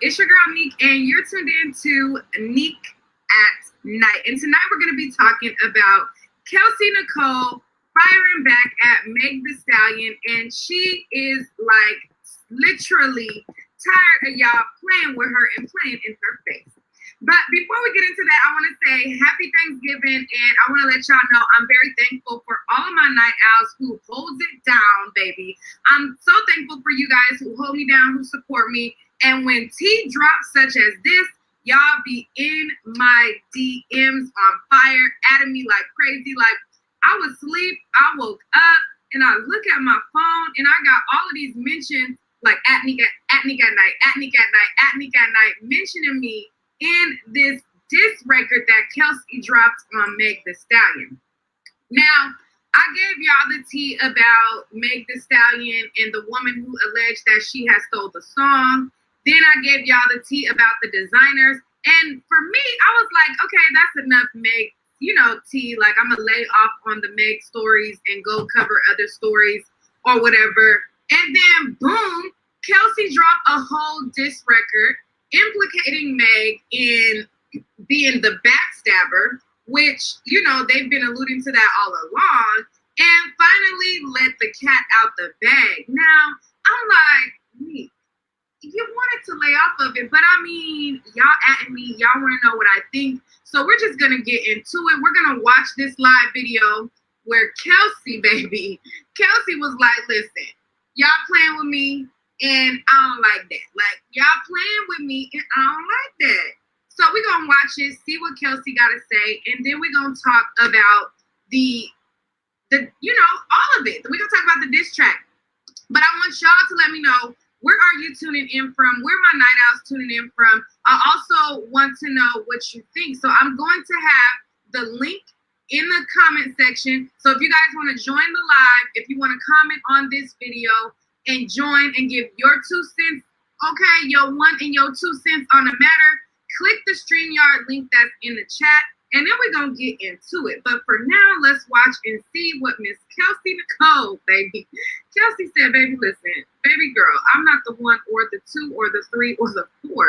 It's your girl Neek, and you're tuned in to Neek at Night. And tonight we're going to be talking about Kelsey Nicole firing back at Meg The Stallion, and she is like literally tired of y'all playing with her and playing in her face. But before we get into that, I want to say happy Thanksgiving, and I want to let y'all know I'm very thankful for all of my night owls who holds it down, baby. I'm so thankful for you guys who hold me down, who support me. And when tea drops such as this, y'all be in my DMs on fire, adding me like crazy. Like, I was asleep, I woke up, and I look at my phone, and I got all of these mentions, like at Nick at night, at Nick at night, at Nick at night, mentioning me in this diss record that Kelsey dropped on Meg The Stallion. Now, I gave y'all the tea about Meg The Stallion and the woman who alleged that she had stole the song. Then I gave y'all the tea about the designers. And for me, I was like, okay, that's enough Meg, tea. Like, I'm going to lay off on the Meg stories and go cover other stories or whatever. And then, boom, Kelsey dropped a whole diss record implicating Meg in being the backstabber, which, they've been alluding to that all along, and finally let the cat out the bag. Now, I'm like, you wanted to lay off of it, but I mean, y'all at me, y'all want to know what I think, so we're just going to get into it. We're going to watch this live video where Kelsey was like, listen, y'all playing with me, and I don't like that. Like, y'all playing with me, and I don't like that. So we're going to watch it, see what Kelsey got to say, and then we're going to talk about the all of it. We're going to talk about the diss track. But I want y'all to let me know, where are you tuning in from? Where my night owls tuning in from? I also want to know what you think. So I'm going to have the link in the comment section. So if you guys want to join the live, if you want to comment on this video and join and give your 2 cents, okay, your 1 and your 2 cents on the matter, click the StreamYard link that's in the chat, and then we're going to get into it. But for now, let's watch and see what Miss Kelsey Nicole, baby. Kelsey said, baby, listen, baby girl, I'm not the 1 or the 2 or the 3 or the 4.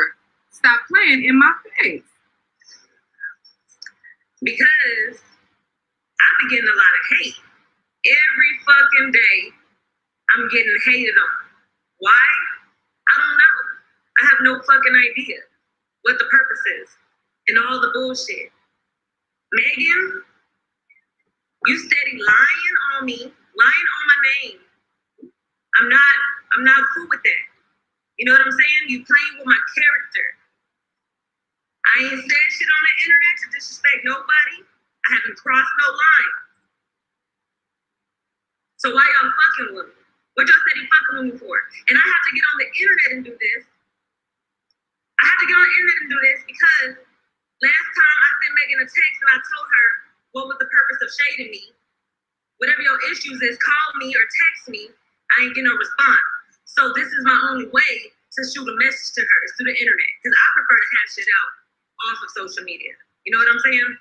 Stop playing in my face. Because I'm getting a lot of hate. Every fucking day, I'm getting hated on. Why? I don't know. I have no fucking idea what the purpose is and all the bullshit. Megan, you steady lying on me, lying on my name. I'm not cool with that. You know what I'm saying? You playing with my character. I ain't said shit on the internet to disrespect nobody. I haven't crossed no line. So why y'all fucking with me? What y'all steady fucking with me for? And I have to get on the internet and do this. I have to get on the internet and do this because last time I sent Megan a text and I told her what was the purpose of shading me. Whatever your issues is, call me or text me. I ain't getting no response. So this is my only way to shoot a message to her, is through the internet. Because I prefer to hash shit out off of social media. You know what I'm saying?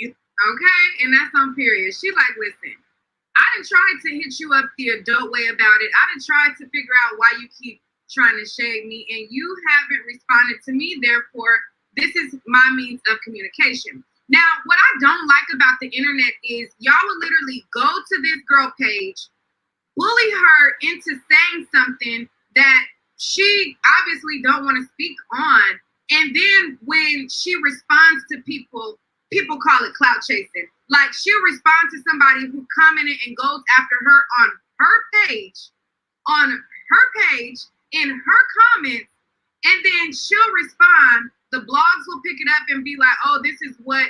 Okay, and that's on period. She like, listen, I done tried to hit you up the adult way about it. I done tried to figure out why you keep trying to shade me, and you haven't responded to me. Therefore, this is my means of communication. Now, what I don't like about the internet is y'all will literally go to this girl page, bully her into saying something that she obviously don't want to speak on, and then when she responds to people, people call it clout chasing. Like, she'll respond to somebody who commented and goes after her on her page, in her comments, and then she'll respond. The blogs will pick it up and be like, oh, this is what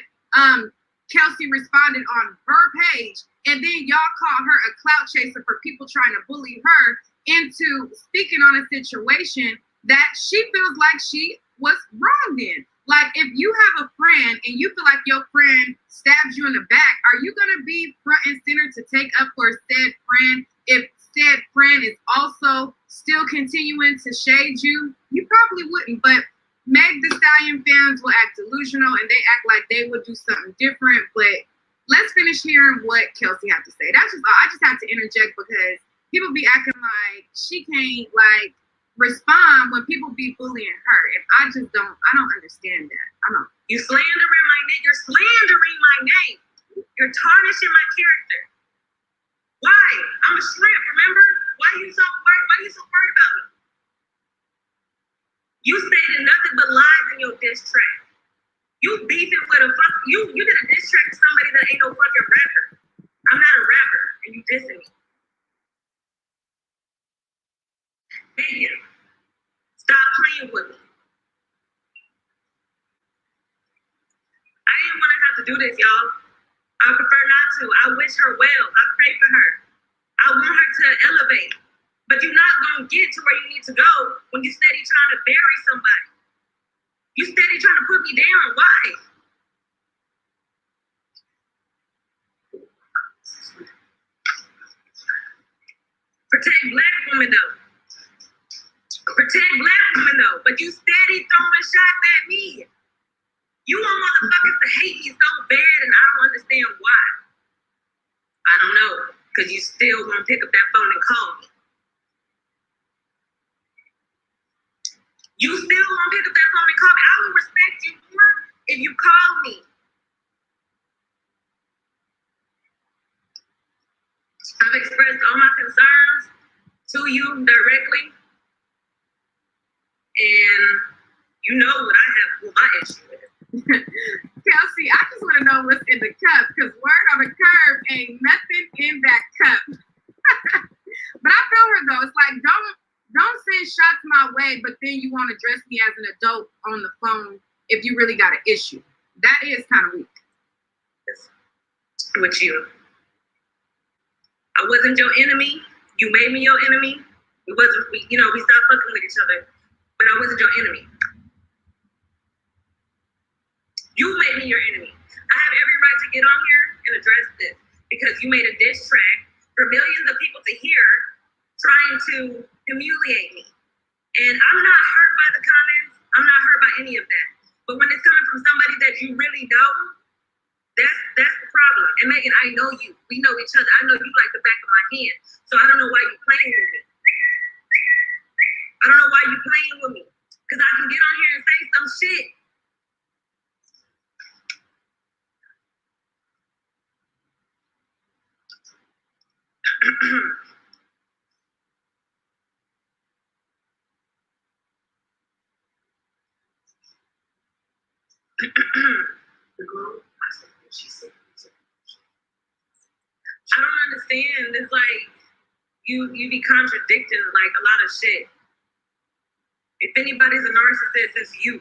Kelsey responded on her page. And then y'all call her a clout chaser for people trying to bully her into speaking on a situation that she feels like she was wronged in. Like, if you have a friend and you feel like your friend stabs you in the back, are you going to be front and center to take up for said friend if said friend is also still continuing to shade you? You probably wouldn't, but Meg The Stallion fans will act delusional and they act like they would do something different. But let's finish hearing what Kelsey had to say. That's just, I just have to interject because people be acting like she can't, like, respond when people be bullying her, and I don't understand that. I don't. You slandering my name. You're slandering my name. You're tarnishing my character. Why? I'm a shrimp. Remember? Why you so worried about me? You stated nothing but lies in your diss track. You beefing with you did a diss track to somebody that ain't no fucking rapper. I'm not a rapper, and you dissing me. Megan, stop playing with me. I didn't want to have to do this, y'all. I prefer not to. I wish her well. I pray for her. I want her to elevate. But you're not going to get to where you need to go when you steady trying to bury somebody. You steady trying to put me down. Why? Protect black women, though. Protect black women, though. But you steady throwing shots at me. You want motherfuckers to hate me so bad, and I don't understand why. I don't know, because you still won't pick up that phone and call me. You still won't pick up that phone and call me. I will respect you more if you call me. I've expressed all my concerns to you directly, and you know what my issue is. Kelsey, I just want to know what's in the cup, because word on the curve ain't nothing in that cup. But I feel her though. It's like don't send shots my way, but then you want to address me as an adult on the phone if you really got an issue. That is kind of weak. With you. I wasn't your enemy. You made me your enemy. We stopped fucking with each other, but I wasn't your enemy. You made me your enemy. I have every right to get on here and address this because you made a diss track for millions of people to hear trying to humiliate me. And I'm not hurt by the comments. I'm not hurt by any of that. But when it's coming from somebody that you really know, that's the problem. And Megan, I know you. We know each other. I know you like the back of my hand. So I don't know why you're playing with me. I don't know why you're playing with me. Because I can get on here and say some shit. I don't understand. It's like you be contradicting like a lot of shit. If anybody's a narcissist, it's you.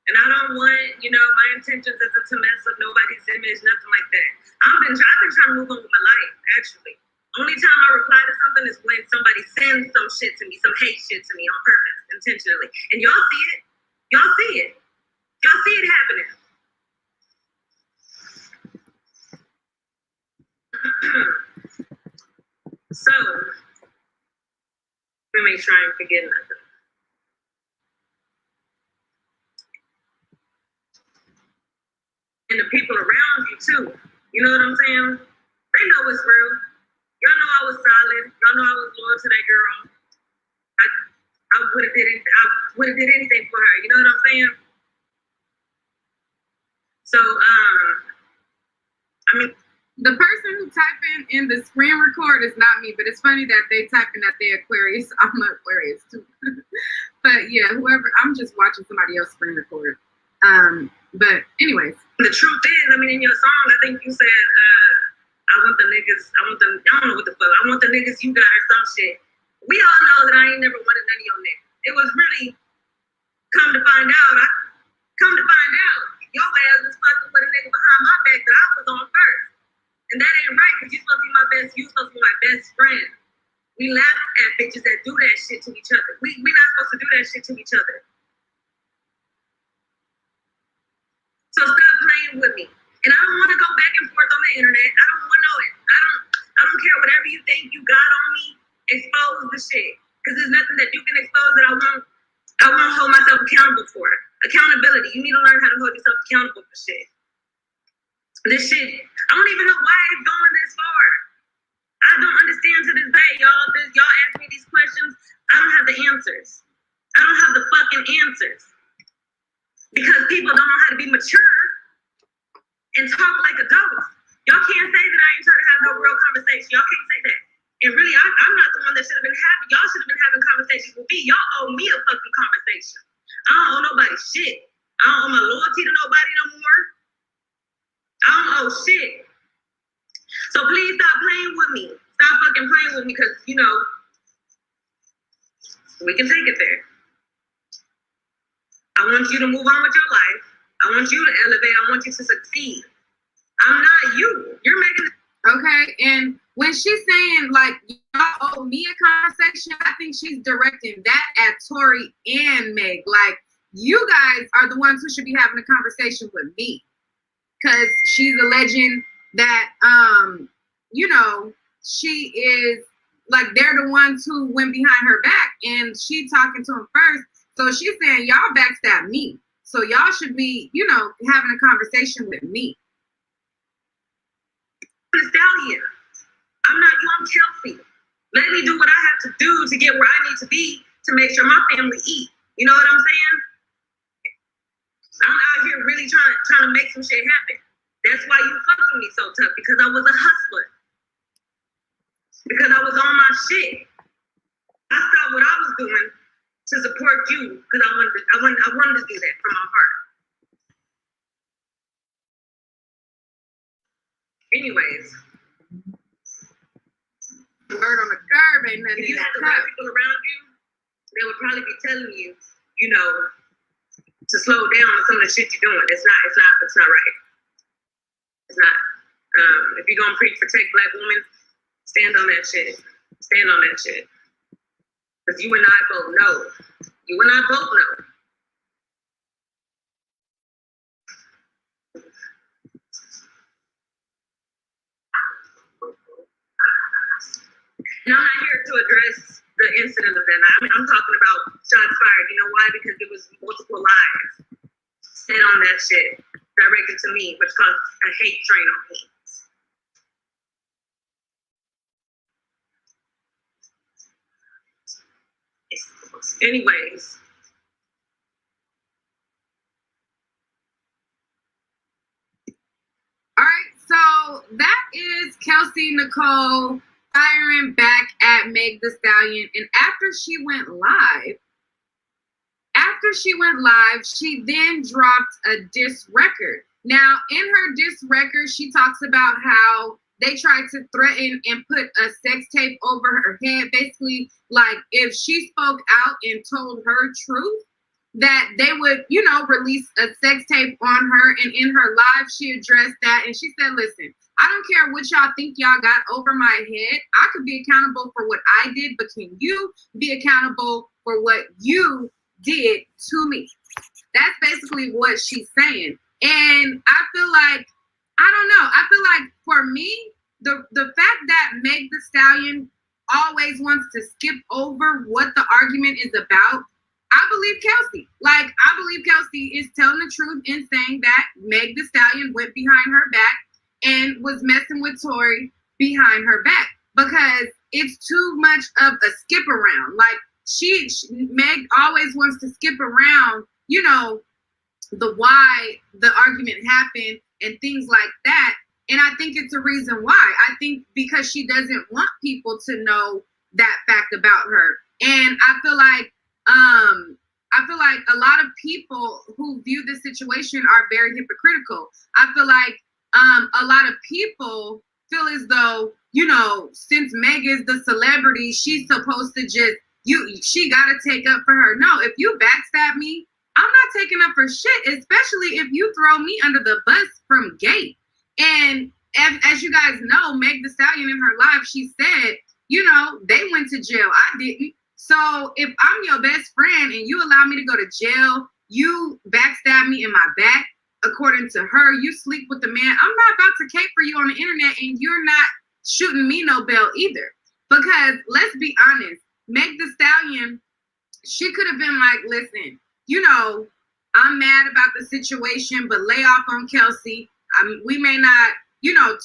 And I don't want, my intentions isn't to mess up nobody's image, nothing like that. I've been trying to move on with my life, actually. Only time I reply to something is when somebody sends some shit to me, some hate shit to me on purpose, intentionally. And y'all see it. Y'all see it. Y'all see it happening. So, let me try and forget nothing. And the people around you too. You know what I'm saying? They know it's real. Y'all know I was solid. Y'all know I was loyal to that girl. I would have did anything for her. You know what I'm saying? So, the person who typing in the screen record is not me, but it's funny that they typing that they Aquarius. I'm an Aquarius too. But yeah, I'm just watching somebody else screen record. But anyways. The truth is, in your song, I think you said, I want the niggas, I don't know what the fuck, I want the niggas you got or some shit. We all know that I ain't never wanted none of your niggas. It was really, come to find out, your ass is fucking with a nigga behind my back that I was on first. And that ain't right, because you're supposed to be my best friend. We laugh at bitches that do that shit to each other. We not supposed to do that shit to each other. So stop playing with me. And I don't want to go back and forth on the internet. I don't want to know it. I don't care whatever you think you got on me. Expose the shit. Because there's nothing that you can expose that I won't hold myself accountable for. Accountability. You need to learn how to hold yourself accountable for shit. This shit, I don't even know why it's going this far. I don't understand to this day, y'all. Y'all ask me these questions, I don't have the answers. I don't have the fucking answers. Because people don't know how to be mature and talk like adults. Y'all can't say that I ain't trying to have no real conversation. Y'all can't say that. And really, I'm not the one that should have been having. Y'all should have been having conversations with me. Y'all owe me a fucking conversation. I don't owe nobody shit. I don't owe my loyalty to nobody no more. I don't owe shit. So please stop playing with me. Stop fucking playing with me, because, you know, we can take it there. I want you to move on with your life. I want you to elevate. I want you to succeed. I'm not you. You're making. Okay, and when she's saying, like, y'all owe me a conversation, I think she's directing that at Tori and Meg. Like, you guys are the ones who should be having a conversation with me. Because she's alleging that, you know, she is, like, they're the ones who went behind her back, and she talking to him first. So she's saying, y'all backstab me. So y'all should be, you know, having a conversation with me. The Stallion. I'm not you, I'm Kelsey. Let me do what I have to do to get where I need to be to make sure my family eat. You know what I'm saying? I'm out here really trying to make some shit happen. That's why you fucked with me so tough, because I was a hustler. Because I was on my shit. I stopped what I was doing to support you, because I wanted to do that from my heart. Anyways, Word on the curb ain't nothing. if you had the right people around you, they would probably be telling you, you know, to slow down on some of the shit you're doing. It's not right. It's not. If you're gonna preach protect Black women, stand on that shit. Stand on that shit. Because you and I both know. You and I both know. And I'm not here to address the incident of that night. I'm talking about shots fired. You know why? Because there was multiple lies said on that shit directed to me, which caused a hate train on me. Anyways. All right, so that is Kelsey Nicole firing back at Meg The Stallion. And after she went live, she then dropped a diss record. Now, in her diss record, she talks about how they tried to threaten and put a sex tape over her head. Basically, like, if she spoke out and told her truth, that they would, you know, release a sex tape on her. And in her live, she addressed that. And she said, listen, I don't care what y'all think y'all got over my head. I could be accountable for what I did, but can you be accountable for what you did to me? That's basically what she's saying. And I feel like, I don't know. I feel like for me, the fact that Meg The Stallion always wants to skip over what the argument is about, I believe Kelsey. Like, I believe Kelsey is telling the truth in saying that Meg The Stallion went behind her back and was messing with Tori behind her back, because it's too much of a skip around. Like, Meg always wants to skip around, you know, the why the argument happened and things like that. And I think it's a reason why. I think because she doesn't want people to know that fact about her. And I feel like a lot of people who view this situation are very hypocritical. I feel like a lot of people feel as though, you know, since Meg is the celebrity, she's supposed to just, she got to take up for her. No, if you backstab me, I'm not taking up for shit, especially if you throw me under the bus from gate. And as you guys know, Meg The Stallion in her live, she said, you know, they went to jail. I didn't. So if I'm your best friend and you allow me to go to jail, you backstab me in my back, according to her, you sleep with the man. I'm not about to cape for you on the internet, and you're not shooting me no bell either. Because let's be honest, Meg The Stallion, she could have been like, listen, you know, I'm mad about the situation, but lay off on Kelsey. We may not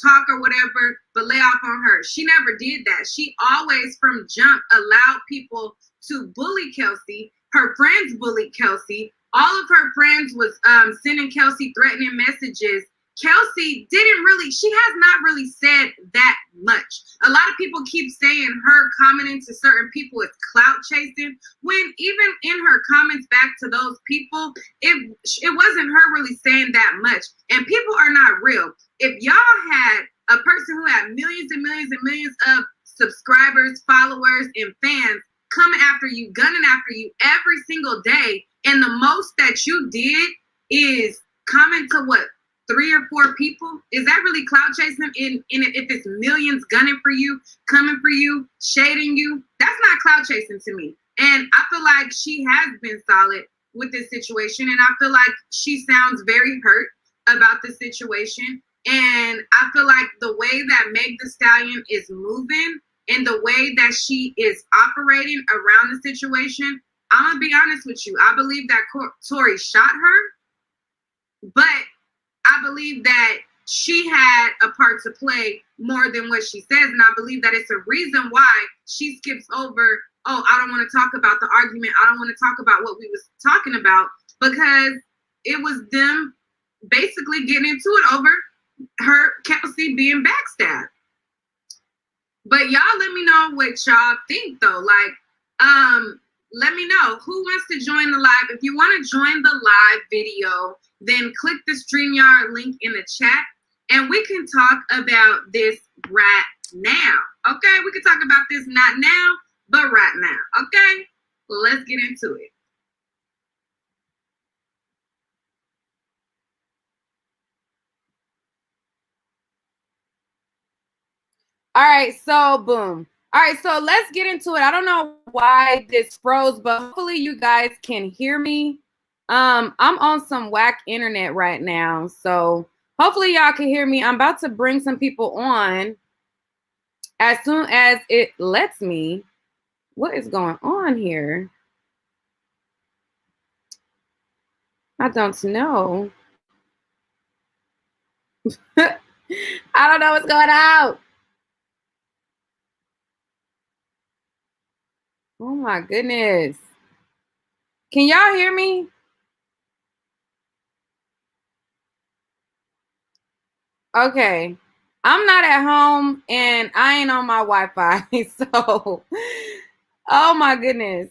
talk or whatever, but lay off on her. She never did that. She always from jump allowed people to bully Kelsey. Her friends bullied Kelsey. All of her friends was sending Kelsey threatening messages. Kelsey she has not really said that much. A lot of people keep saying her commenting to certain people is clout chasing, when even in her comments back to those people, it wasn't her really saying that much. And people are not real. If y'all had a person who had millions and millions and millions of subscribers, followers, and fans coming after you, gunning after you every single day, and the most that you did is comment to what, 3 or 4 people? Is that really clout chasing? If it's millions gunning for you, coming for you, shading you, that's not clout chasing to me. And I feel like she has been solid with this situation, and I feel like she sounds very hurt about the situation. And I feel like the way that Meg The Stallion is moving and the way that she is operating around the situation, I'm gonna be honest with you. I believe that Tory shot her, but I believe that she had a part to play more than what she says. And I believe that it's a reason why she skips over, I don't want to talk about the argument. I don't want to talk about what we was talking about, because it was them basically getting into it over her, Kelsey, being backstabbed. But y'all let me know what y'all think though. Let me know who wants to join the live. If you want to join the live video, then click the StreamYard link in the chat and we can talk about this right now. Okay, we can talk about this not now, but right now. Okay, let's get into it. All right, so boom. All right, so let's get into it. I don't know why this froze, but hopefully you guys can hear me. I'm on some whack internet right now, so hopefully y'all can hear me. I'm about to bring some people on as soon as it lets me. What is going on here? I don't know. I don't know what's going on. Oh my goodness. Can y'all hear me? Okay. I'm not at home and I ain't on my Wi-Fi. So, oh my goodness.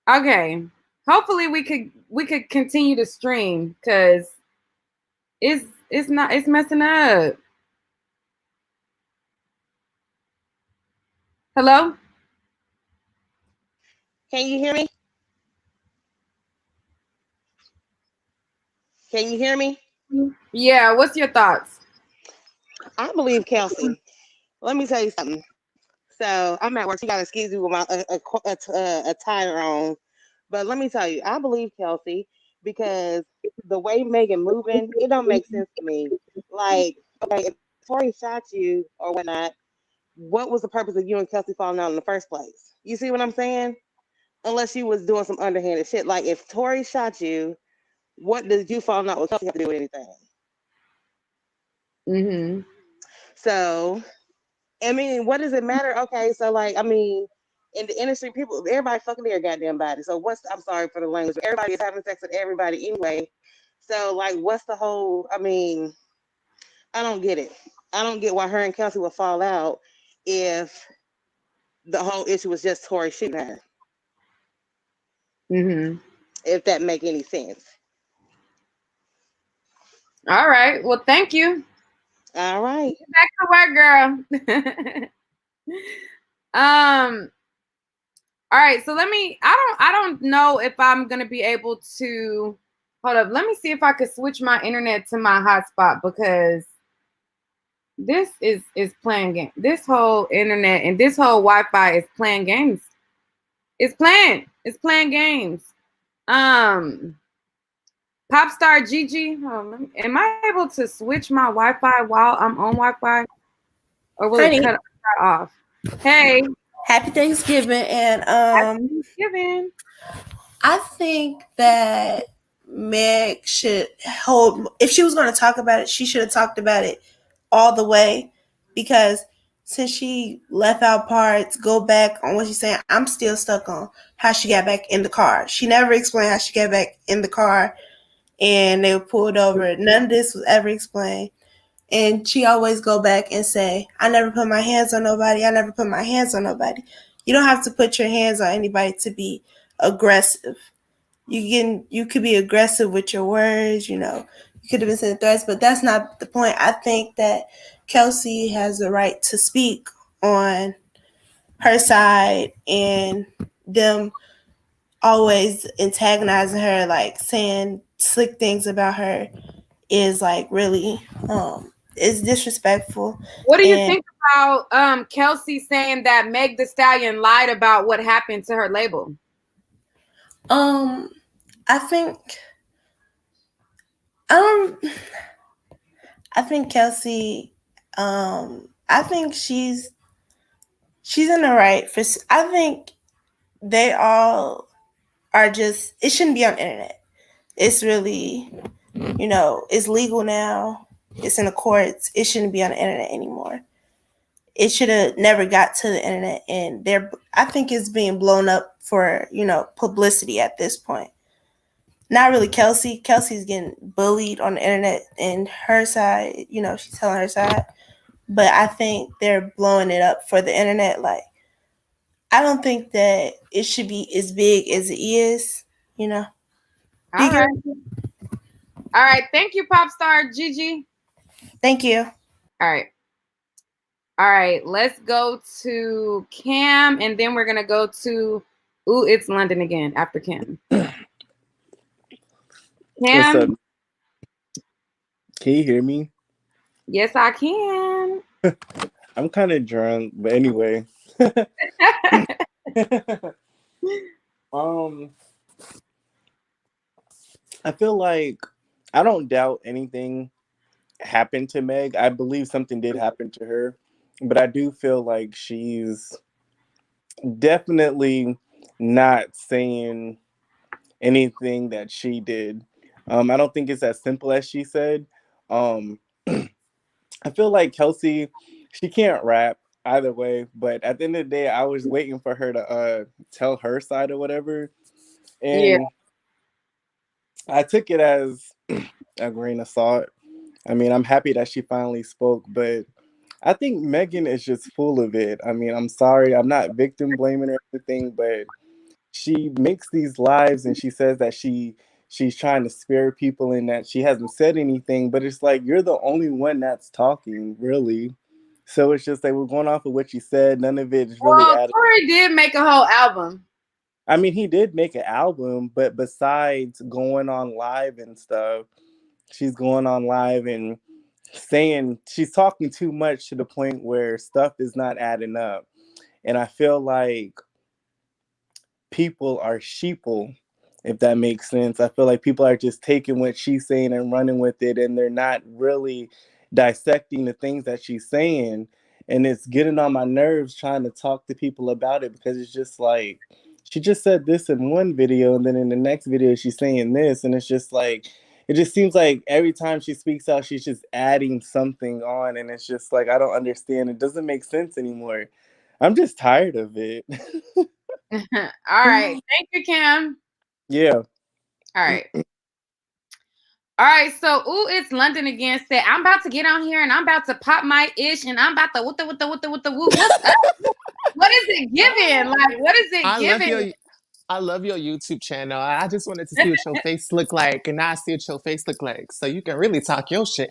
Okay. Hopefully we could continue to stream because it's messing up. Hello? Can you hear me? Can you hear me? Yeah, what's your thoughts? I believe Kelsey. Let me tell you something. So I'm at work. You got to excuse me with my attire on, but let me tell you, I believe Kelsey because the way Megan moving, it don't make sense to me. Like, okay, if Tori shot you or whatnot, what was the purpose of you and Kelsey falling out in the first place? You see what I'm saying? Unless you was doing some underhanded shit. Like, if Tori shot you, what did you falling out with Kelsey have to do with anything? Mm-hmm. So, I mean, what does it matter? Okay, so like, I mean, in the industry, people, everybody fucking their goddamn body. So I'm sorry for the language, but everybody is having sex with everybody anyway. So like, what's the whole? I mean, I don't get it. I don't get why her and Kelsey would fall out if the whole issue was just Tori shooting her. Mm-hmm. If that make any sense. All right. Well, thank you. All right. Get back to work, girl. All right. So I don't know if I'm gonna be able to. Hold up. Let me see if I could switch my internet to my hotspot because this is playing game. This whole internet and this whole Wi-Fi is playing games. It's playing games. Popstar Gigi, am I able to switch my Wi-Fi while I'm on Wi-Fi, or will it cut off? Hey, happy Thanksgiving, and happy Thanksgiving. I think that Meg should hold. If she was going to talk about it, she should have talked about it all the way, because since she left out parts, go back on what she's saying. I'm still stuck on how she got back in the car. She never explained how she got back in the car, and they were pulled over. None of this was ever explained. And she always go back and say, I never put my hands on nobody. I never put my hands on nobody. You don't have to put your hands on anybody to be aggressive. You could be aggressive with your words, you know. You could have been sending threats, but that's not the point. I think that Kelsey has the right to speak on her side, and them always antagonizing her, like saying slick things about her, is like really is disrespectful. What do you And think about Kelsey saying that Meg The Stallion lied about what happened to her label? I think um I think Kelsey, I think she's in the right for. I think they all are just. It shouldn't be on the internet. It's really, you know, it's legal now. It's in the courts. It shouldn't be on the internet anymore. It should have never got to the internet, and I think it's being blown up for, you know, publicity at this point. Not really Kelsey. Kelsey's getting bullied on the internet, and her side, you know, she's telling her side. But I think they're blowing it up for the internet. Like, I don't think that it should be as big as it is, you know. All right. All right. Thank you, pop star Gigi. Thank you. All right. All right. Let's go to Cam, and then we're going to go to, ooh, it's London again after Cam. What's up? Cam? Can you hear me? Yes, I can. I'm kind of drunk, but anyway. I feel like I don't doubt anything happened to Meg. I believe something did happen to her, but I do feel like she's definitely not saying anything that she did. I don't think it's as simple as she said. Um, I feel like Kelsey, she can't rap either way, but at the end of the day, I was waiting for her to tell her side or whatever. And Yeah. I took it as a grain of salt. I mean, I'm happy that she finally spoke, but I think Megan is just full of it. I mean, I'm sorry, I'm not victim blaming or anything, but she makes these lives and she says that she's trying to spare people and that she hasn't said anything, but it's like you're the only one that's talking, really. So it's just like we're going off of what you said. None of it is really Well, added. Corey did make a whole album. I mean, he did make an album, but besides going on live and stuff, she's going on live and saying she's talking too much to the point where stuff is not adding up. And I feel like people are sheeple, if that makes sense. I feel like people are just taking what she's saying and running with it, and they're not really dissecting the things that she's saying. And it's getting on my nerves trying to talk to people about it, because it's just like she just said this in one video, and then in the next video she's saying this, and it's just like it just seems like every time she speaks out, she's just adding something on, and it's just like I don't understand. It doesn't make sense anymore. I'm just tired of it. All right. Thank you, Cam. Yeah. All right. All right. So, ooh, it's London again. Said, I'm about to get on here and I'm about to pop my ish and I'm about to what the what's up? What is it giving? Like, what is it giving? I love your YouTube channel. I just wanted to see what your face look like, and now I see what your face look like, so you can really talk your shit.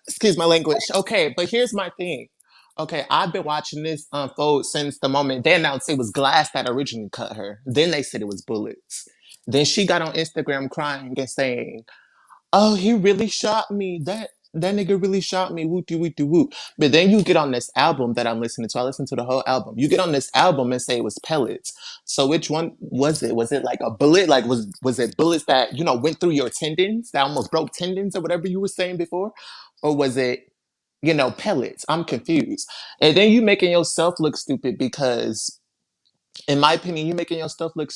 Excuse my language. Okay, but here's my thing. Okay, I've been watching this unfold since the moment they announced it was glass that originally cut her. Then they said it was bullets. Then she got on Instagram crying and saying, oh, he really shot me. That nigga really shot me. Woot de woot de woot. But then you get on this album that I'm listening to. I listened to the whole album. You get on this album and say it was pellets. So which one was it? Was it like a bullet? Like was it bullets that, you know, went through your tendons, that almost broke tendons or whatever you were saying before? Or was it, you know, pellets? I'm confused. And then you making yourself look stupid because, in my opinion, you making yourself look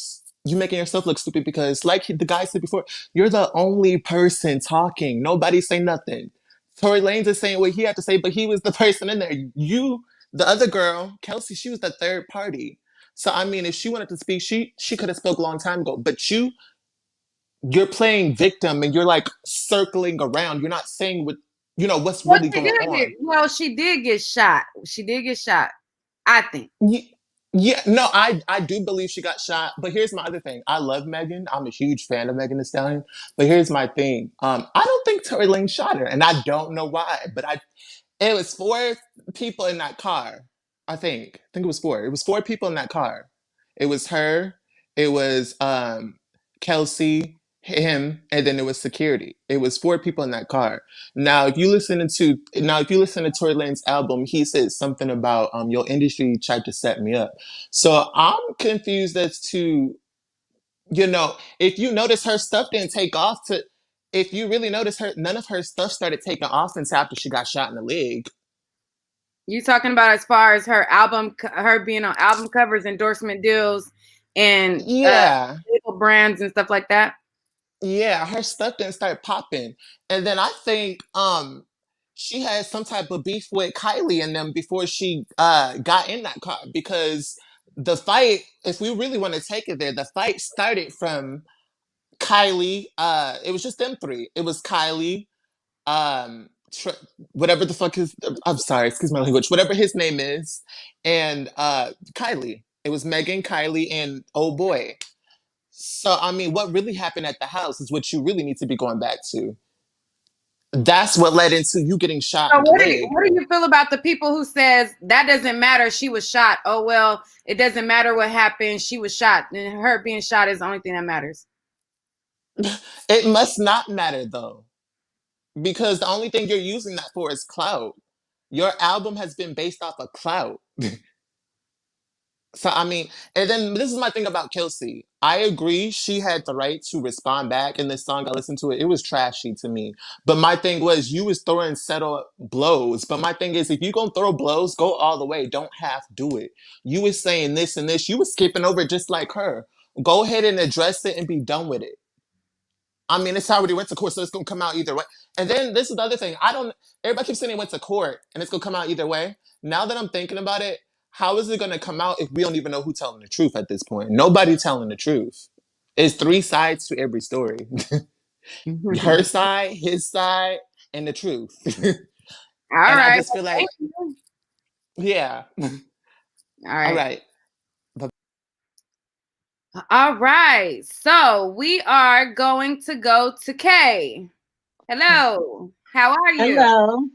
you making yourself look stupid because, like the guy said before, you're the only person talking. Nobody say nothing. Tory Lanez is saying what he had to say, but he was the person in there. You, the other girl, Kelsey, she was the third party. So I mean, if she wanted to speak, she could have spoke a long time ago. But you're playing victim and you're like circling around. You're not saying what what's Well, really she going did get. on. Well, she did get shot. She did get shot. I think. Yeah, no, I do believe she got shot. But here's my other thing. I love Megan. I'm a huge fan of Megan Thee Stallion. But here's my thing. I don't think Tory Lane shot her, and I don't know why. But it was four people in that car. I think it was four. It was four people in that car. It was her. It was Kelsey, him, and then it was security. It was four people in that car. If you listen to Tory Lane's album, he said something about your industry tried to set me up. So I'm confused as to if you notice her stuff didn't take off to if you really notice none of her stuff started taking off until after she got shot in the leg. You talking about as far as her album, her being on album covers, endorsement deals, and Yeah. label brands and stuff like that? Yeah, her stuff didn't start popping. And then I think she had some type of beef with Kylie and them before she got in that car because the fight, if we really want to take it there, the fight started from Kylie. It was just them three. It was Kylie, whatever the fuck his, I'm sorry, excuse my language, whatever his name is, and Kylie. It was Megan, Kylie, and oh boy. So, I mean, what really happened at the house is what you really need to be going back to. That's what led into you getting shot So in the leg. what do you feel about the people who says that doesn't matter? She was shot. Oh, well, it doesn't matter what happened. She was shot. And her being shot is the only thing that matters. It must not matter, though, because the only thing you're using that for is clout. Your album has been based off of clout. So I mean, and then this is my thing about Kelsey. I agree she had the right to respond back in this song. I listened to it. It was trashy to me. But my thing was you was throwing subtle blows. But my thing is if you gonna throw blows, go all the way. Don't half do it. You was saying this and this. You was skipping over it just like her. Go ahead and address it and be done with it. I mean, it's already went to court, so it's gonna come out either way. And then this is the other thing. Everybody keeps saying it went to court and it's gonna come out either way. Now that I'm thinking about it, how is it gonna come out if we don't even know who's telling the truth at this point? Nobody telling the truth. It's three sides to every story. Her side, his side, and the truth. All And I right. just feel like, yeah. All All right. right. All right. So we are going to go to Kay. Hello. How are you? Hello.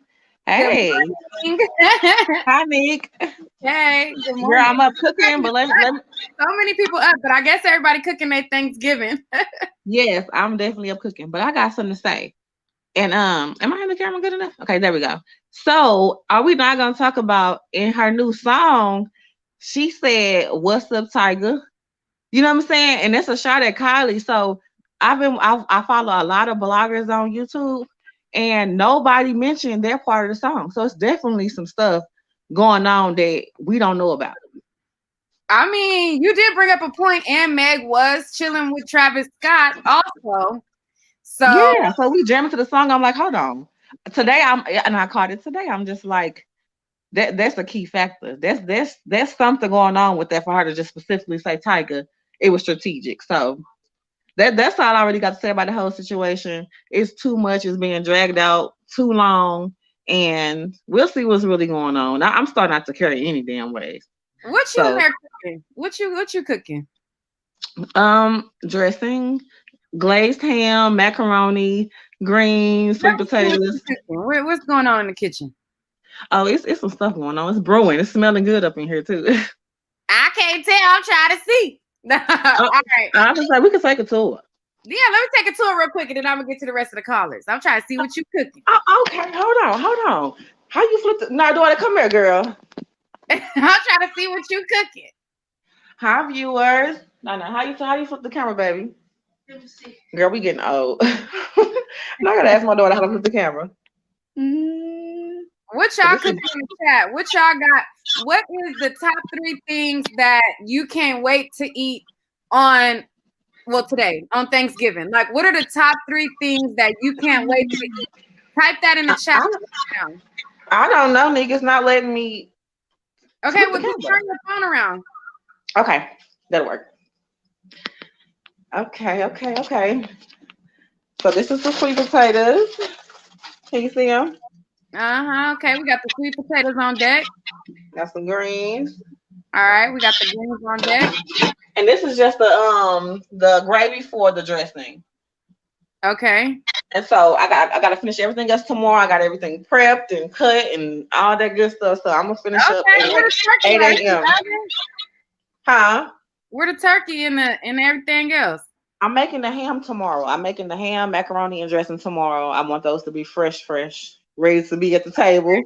Good Hey. morning. Hi, Nick. Hey, good morning. Girl, I'm up cooking, but let So many people up, but I guess everybody cooking their Thanksgiving. yes, I'm definitely up cooking, but I got something to say. And am I in the camera good enough? Okay, there we go. So are we not gonna talk about in her new song? She said, "What's up, Tiger?" You know what I'm saying? And that's a shot at Kylie. So I follow a lot of bloggers on YouTube, and nobody mentioned their part of the song. So it's definitely some stuff going on that we don't know about. I mean, you did bring up a point, and Meg was chilling with Travis Scott also. So Yeah, so we jamming to the song. I'm like, hold on. Today I caught it today. I'm just like, that's a key factor. That's something going on with that for her to just specifically say Tiger. It was strategic. So that's all I already got to say about the whole situation. It's too much. It's being dragged out too long, and we'll see what's really going on. I'm starting not to carry any damn ways. what you in there cooking? What you cooking? Dressing, glazed ham, macaroni, greens, sweet potatoes. What's going on in the kitchen? Oh, it's some stuff going on. It's brewing. It's smelling good up in here too. I can't tell. I'm trying to see. All right. I was like, we can take a tour. Yeah, let me take a tour real quick, and then I'm gonna get to the rest of the callers. I'm trying to see what you cooking. Oh, okay, hold on. How you flip the? No, daughter, come here, girl. I'm trying to see what you cooking. Hi, viewers. No, how you flip the camera, baby? Girl, we getting old. Now I gotta ask my daughter how to flip the camera. What y'all cooking in the chat? What y'all got? What is the top 3 things that you can't wait to eat on Well, today on Thanksgiving. Like, what are the top 3 things that you can't wait to eat? Type that in the chat right now. I don't know, niggas not letting me. Okay, flip well, the just camera. turn your phone around. Okay, that'll work. Okay. So this is the sweet potatoes. Can you see them? Okay, we got the sweet potatoes on deck. Got some greens. All right, we got the greens on deck. And this is just the gravy for the dressing. Okay. And so I gotta finish everything else tomorrow. I got everything prepped and cut and all that good stuff. So I'm gonna finish up Okay, at where the turkey 8 at? a.m. Huh? Where the turkey and everything else? I'm making the ham tomorrow. I'm making the ham, macaroni, and dressing tomorrow. I want those to be fresh, ready to be at the table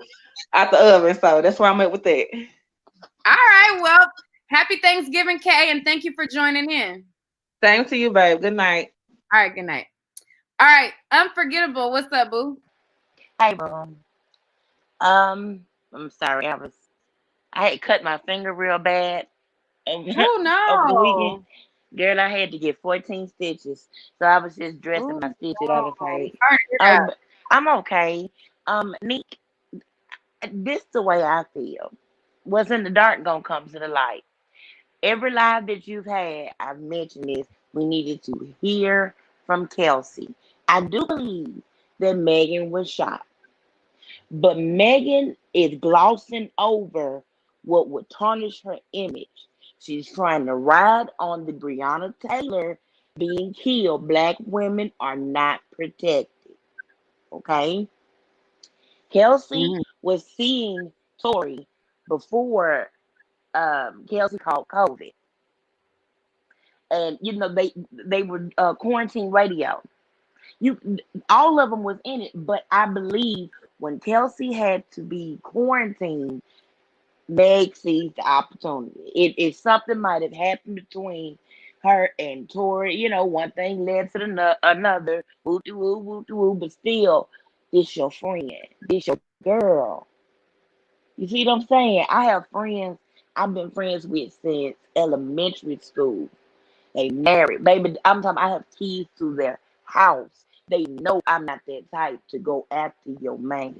out the oven. So that's where I'm at with that. All right, well, happy Thanksgiving, Kay, and thank you for joining in. Same to you, babe. Good night. All right, good night. All right, Unforgettable. What's up, boo? Hey, boo. I'm sorry. I had cut my finger real bad over, Oh over the weekend. no. Girl, I had to get 14 stitches. So I was just dressing my stitches out of face. All right, hear that. I'm okay. Nick, this the way I feel. What's in the dark gonna come to the light. Every live that you've had, I've mentioned this. We needed to hear from Kelsey. I do believe that Megan was shot. But Megan is glossing over what would tarnish her image. She's trying to ride on the Breonna Taylor being killed. Black women are not protected. Okay? Kelsey was seeing Tori before Kelsey caught COVID. And they were quarantine radio. All of them was in it, but I believe when Kelsey had to be quarantined, Meg seized the opportunity. If something might have happened between her and Tori, one thing led to another. Woo de woo, woo de woo, but still, this your friend, this your girl. You see what I'm saying? I have friends I've been friends with since elementary school. They married, baby. I'm talking. I have keys to their house. They know I'm not that type to go after your man,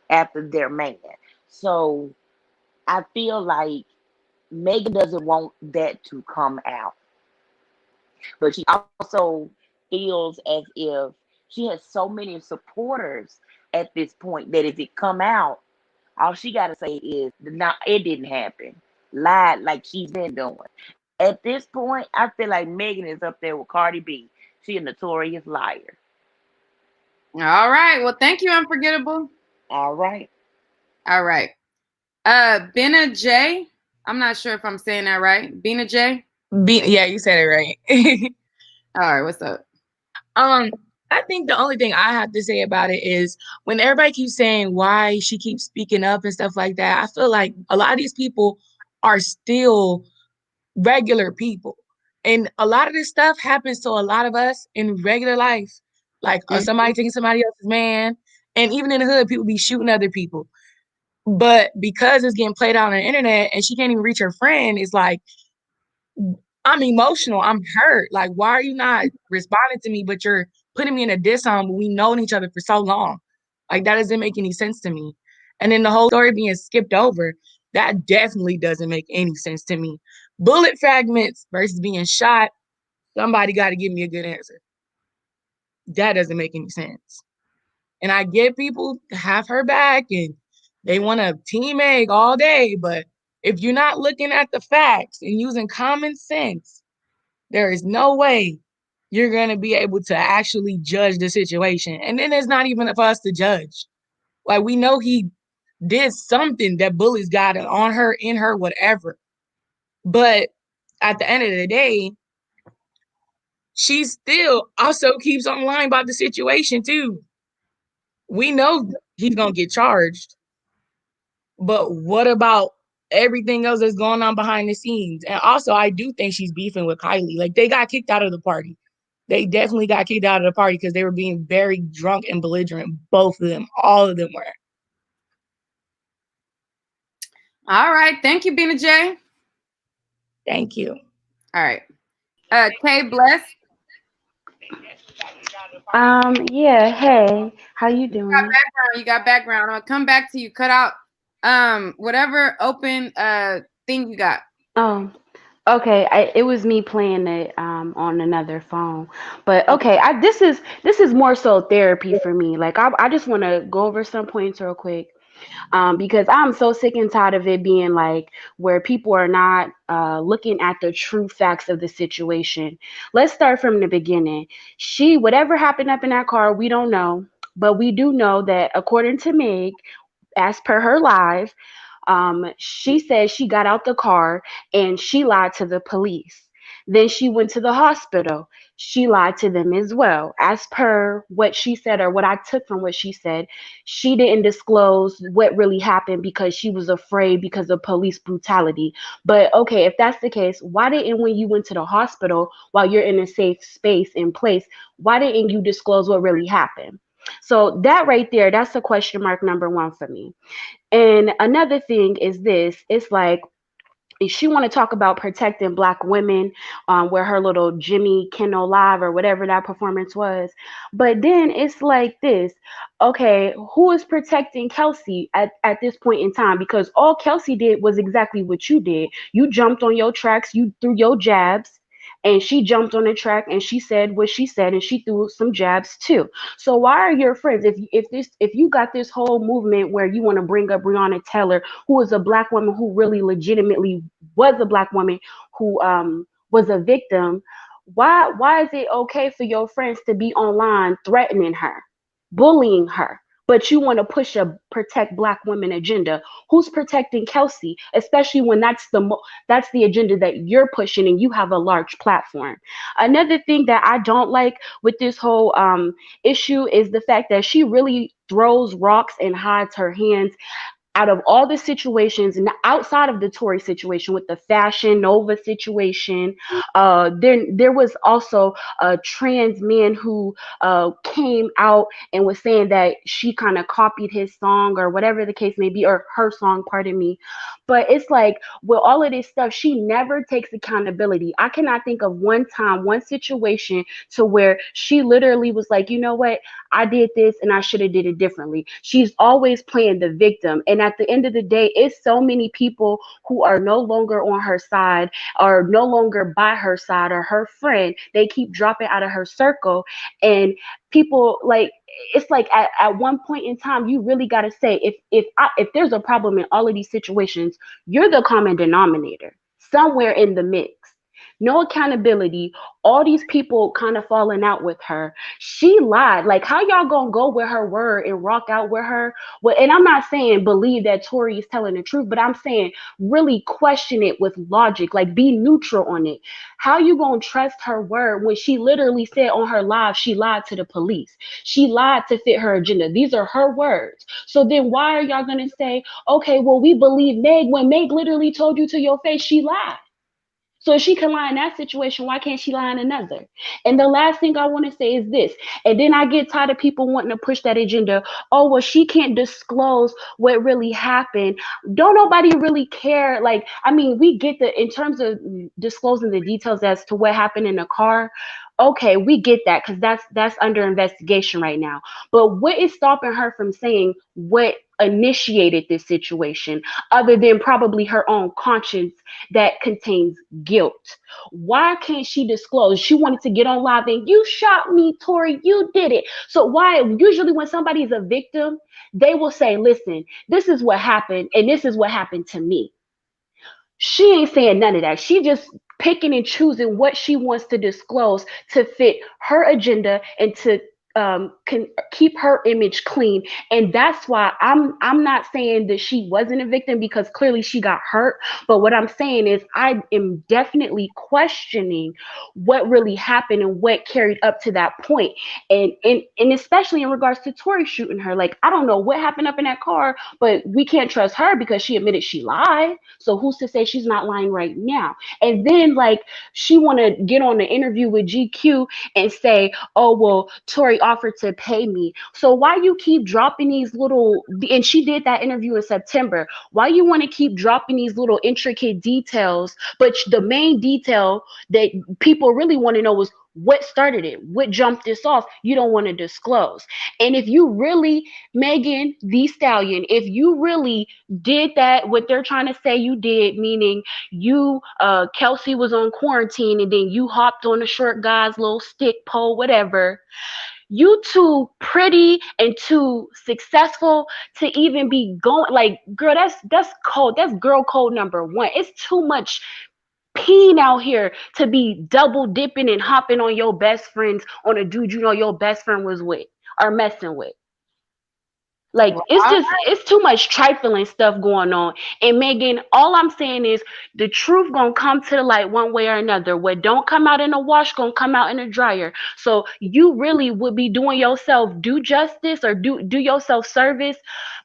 after their man. So I feel like Megan doesn't want that to come out, but she also feels as if she has so many supporters at this point that if it come out, all she got to say is, "No, it didn't happen." Lied like she's been doing. At this point, I feel like Megan is up there with Cardi B. She a notorious liar. All right. Well, thank you, Unforgettable. All right. All right. Bina J. I'm not sure if I'm saying that right. Bina J. Yeah, you said it right. All right. What's up? I think the only thing I have to say about it is when everybody keeps saying why she keeps speaking up and stuff like that, I feel like a lot of these people are still regular people. And a lot of this stuff happens to a lot of us in regular life. Like somebody taking somebody else's man. And even in the hood, people be shooting other people. But because it's getting played out on the internet and she can't even reach her friend, it's like, I'm emotional. I'm hurt. Like, why are you not responding to me? But you're putting me in a diss on, but we known each other for so long. Like, that doesn't make any sense to me. And then the whole story being skipped over, that definitely doesn't make any sense to me. Bullet fragments versus being shot, somebody got to give me a good answer. That doesn't make any sense. And I get people have her back and they want to team egg all day, but if you're not looking at the facts and using common sense, there is no way you're going to be able to actually judge the situation. And then it's not even for us to judge. Like, we know he did something that bullies got on her, in her, whatever. But at the end of the day, she still also keeps on lying about the situation too. We know he's going to get charged. But what about everything else that's going on behind the scenes? And also, I do think she's beefing with Kylie. Like, they got kicked out of the party. They definitely got kicked out of the party because they were being very drunk and belligerent. Both of them, all of them were. All right. Thank you, Bina J. Thank you. All right. K Bless. Yeah, hey, how you Got doing? background. You got background. I'll come back to you. Cut out whatever open thing you got. Oh, okay. It was me playing it on another phone. But Okay. okay, this is more so therapy for me. Like I just want to go over some points real quick. Because I'm so sick and tired of it being like where people are not looking at the true facts of the situation. Let's start from the beginning. Whatever happened up in that car, we don't know, but we do know that according to Meg, as per her live, she said she got out the car and she lied to the police. Then she went to the hospital. She lied to them as well. As per what she said, or what I took from what she said, she didn't disclose what really happened because she was afraid because of police brutality. But okay, if that's the case, why didn't, when you went to the hospital while you're in a safe space in place, why didn't you disclose what really happened? So that right there, that's a question mark number one for me. And another thing is this, it's like she want to talk about protecting black women, where her little Jimmy Kimmel Live or whatever that performance was. But then it's like this, okay, who is protecting Kelsey at this point in time? Because all Kelsey did was exactly what you did. You jumped on your tracks, you threw your jabs, and she jumped on the track and she said what she said and she threw some jabs too. So why are your friends, if you got this whole movement where you want to bring up Breonna Taylor, who is a black woman who really legitimately was a black woman who was a victim, why is it okay for your friends to be online threatening her, bullying her, but you want to push a protect black women agenda? Who's protecting Kelsey, especially when that's the agenda that you're pushing and you have a large platform? Another thing that I don't like with this whole issue is the fact that she really throws rocks and hides her hands out of all the situations, and outside of the Tory situation with the Fashion Nova situation. Then there was also a trans man who came out and was saying that she kind of copied his song or whatever the case may be, or her song, pardon me. But it's like with all of this stuff, she never takes accountability. I cannot think of one time, one situation to where she literally was like, you know what, I did this and I should have did it differently. She's always playing the victim. And at the end of the day, it's so many people who are no longer on her side or no longer by her side or her friend. They keep dropping out of her circle. And people like, it's like at one point in time, you really got to say, if there's a problem in all of these situations, you're the common denominator somewhere in the mix. No accountability, all these people kind of falling out with her. She lied. Like, how y'all gonna go with her word and rock out with her? Well, and I'm not saying believe that Tori is telling the truth, but I'm saying really question it with logic, like be neutral on it. How you gonna trust her word when she literally said on her live she lied to the police? She lied to fit her agenda. These are her words. So then why are y'all gonna say, okay, well, we believe Meg when Meg literally told you to your face she lied? So if she can lie in that situation, why can't she lie in another? And the last thing I want to say is this, and then I get tired of people wanting to push that agenda. Oh, well, she can't disclose what really happened. Don't nobody really care. Like, I mean, we get the, in terms of disclosing the details as to what happened in the car. Okay, we get that because that's under investigation right now. But what is stopping her from saying what initiated this situation, other than probably her own conscience that contains guilt? Why can't she disclose? She wanted to get on live and you shot me, Tori, you did it. So why, usually when somebody is a victim, they will say, listen, this is what happened and this is what happened to me. She ain't saying none of that. She just picking and choosing what she wants to disclose to fit her agenda and to can keep her image clean. And that's why I'm not saying that she wasn't a victim, because clearly she got hurt. But what I'm saying is I am definitely questioning what really happened and what carried up to that point. And especially in regards to Tori shooting her. Like, I don't know what happened up in that car, but we can't trust her because she admitted she lied. So who's to say she's not lying right now? And then like she want to get on the interview with GQ and say, oh well, Tori offered to pay me. So why you keep dropping these little, and she did that interview in September. Why you want to keep dropping these little intricate details? But the main detail that people really want to know was what started it, what jumped this off. You don't want to disclose. And if you really, Megan The Stallion, if you really did that, what they're trying to say you did, meaning you, Kelsey was on quarantine and then you hopped on the short guy's little stick pole, whatever. You too pretty and too successful to even be going, like, girl, that's cold. That's girl code number one. It's too much peen out here to be double dipping and hopping on your best friends on a dude you know your best friend was with or messing with. Like, Well, it's too much trifling stuff going on. And Megan, all I'm saying is the truth gonna come to the light one way or another. What don't come out in the wash gonna come out in the dryer. So you really would be doing yourself due justice or do yourself service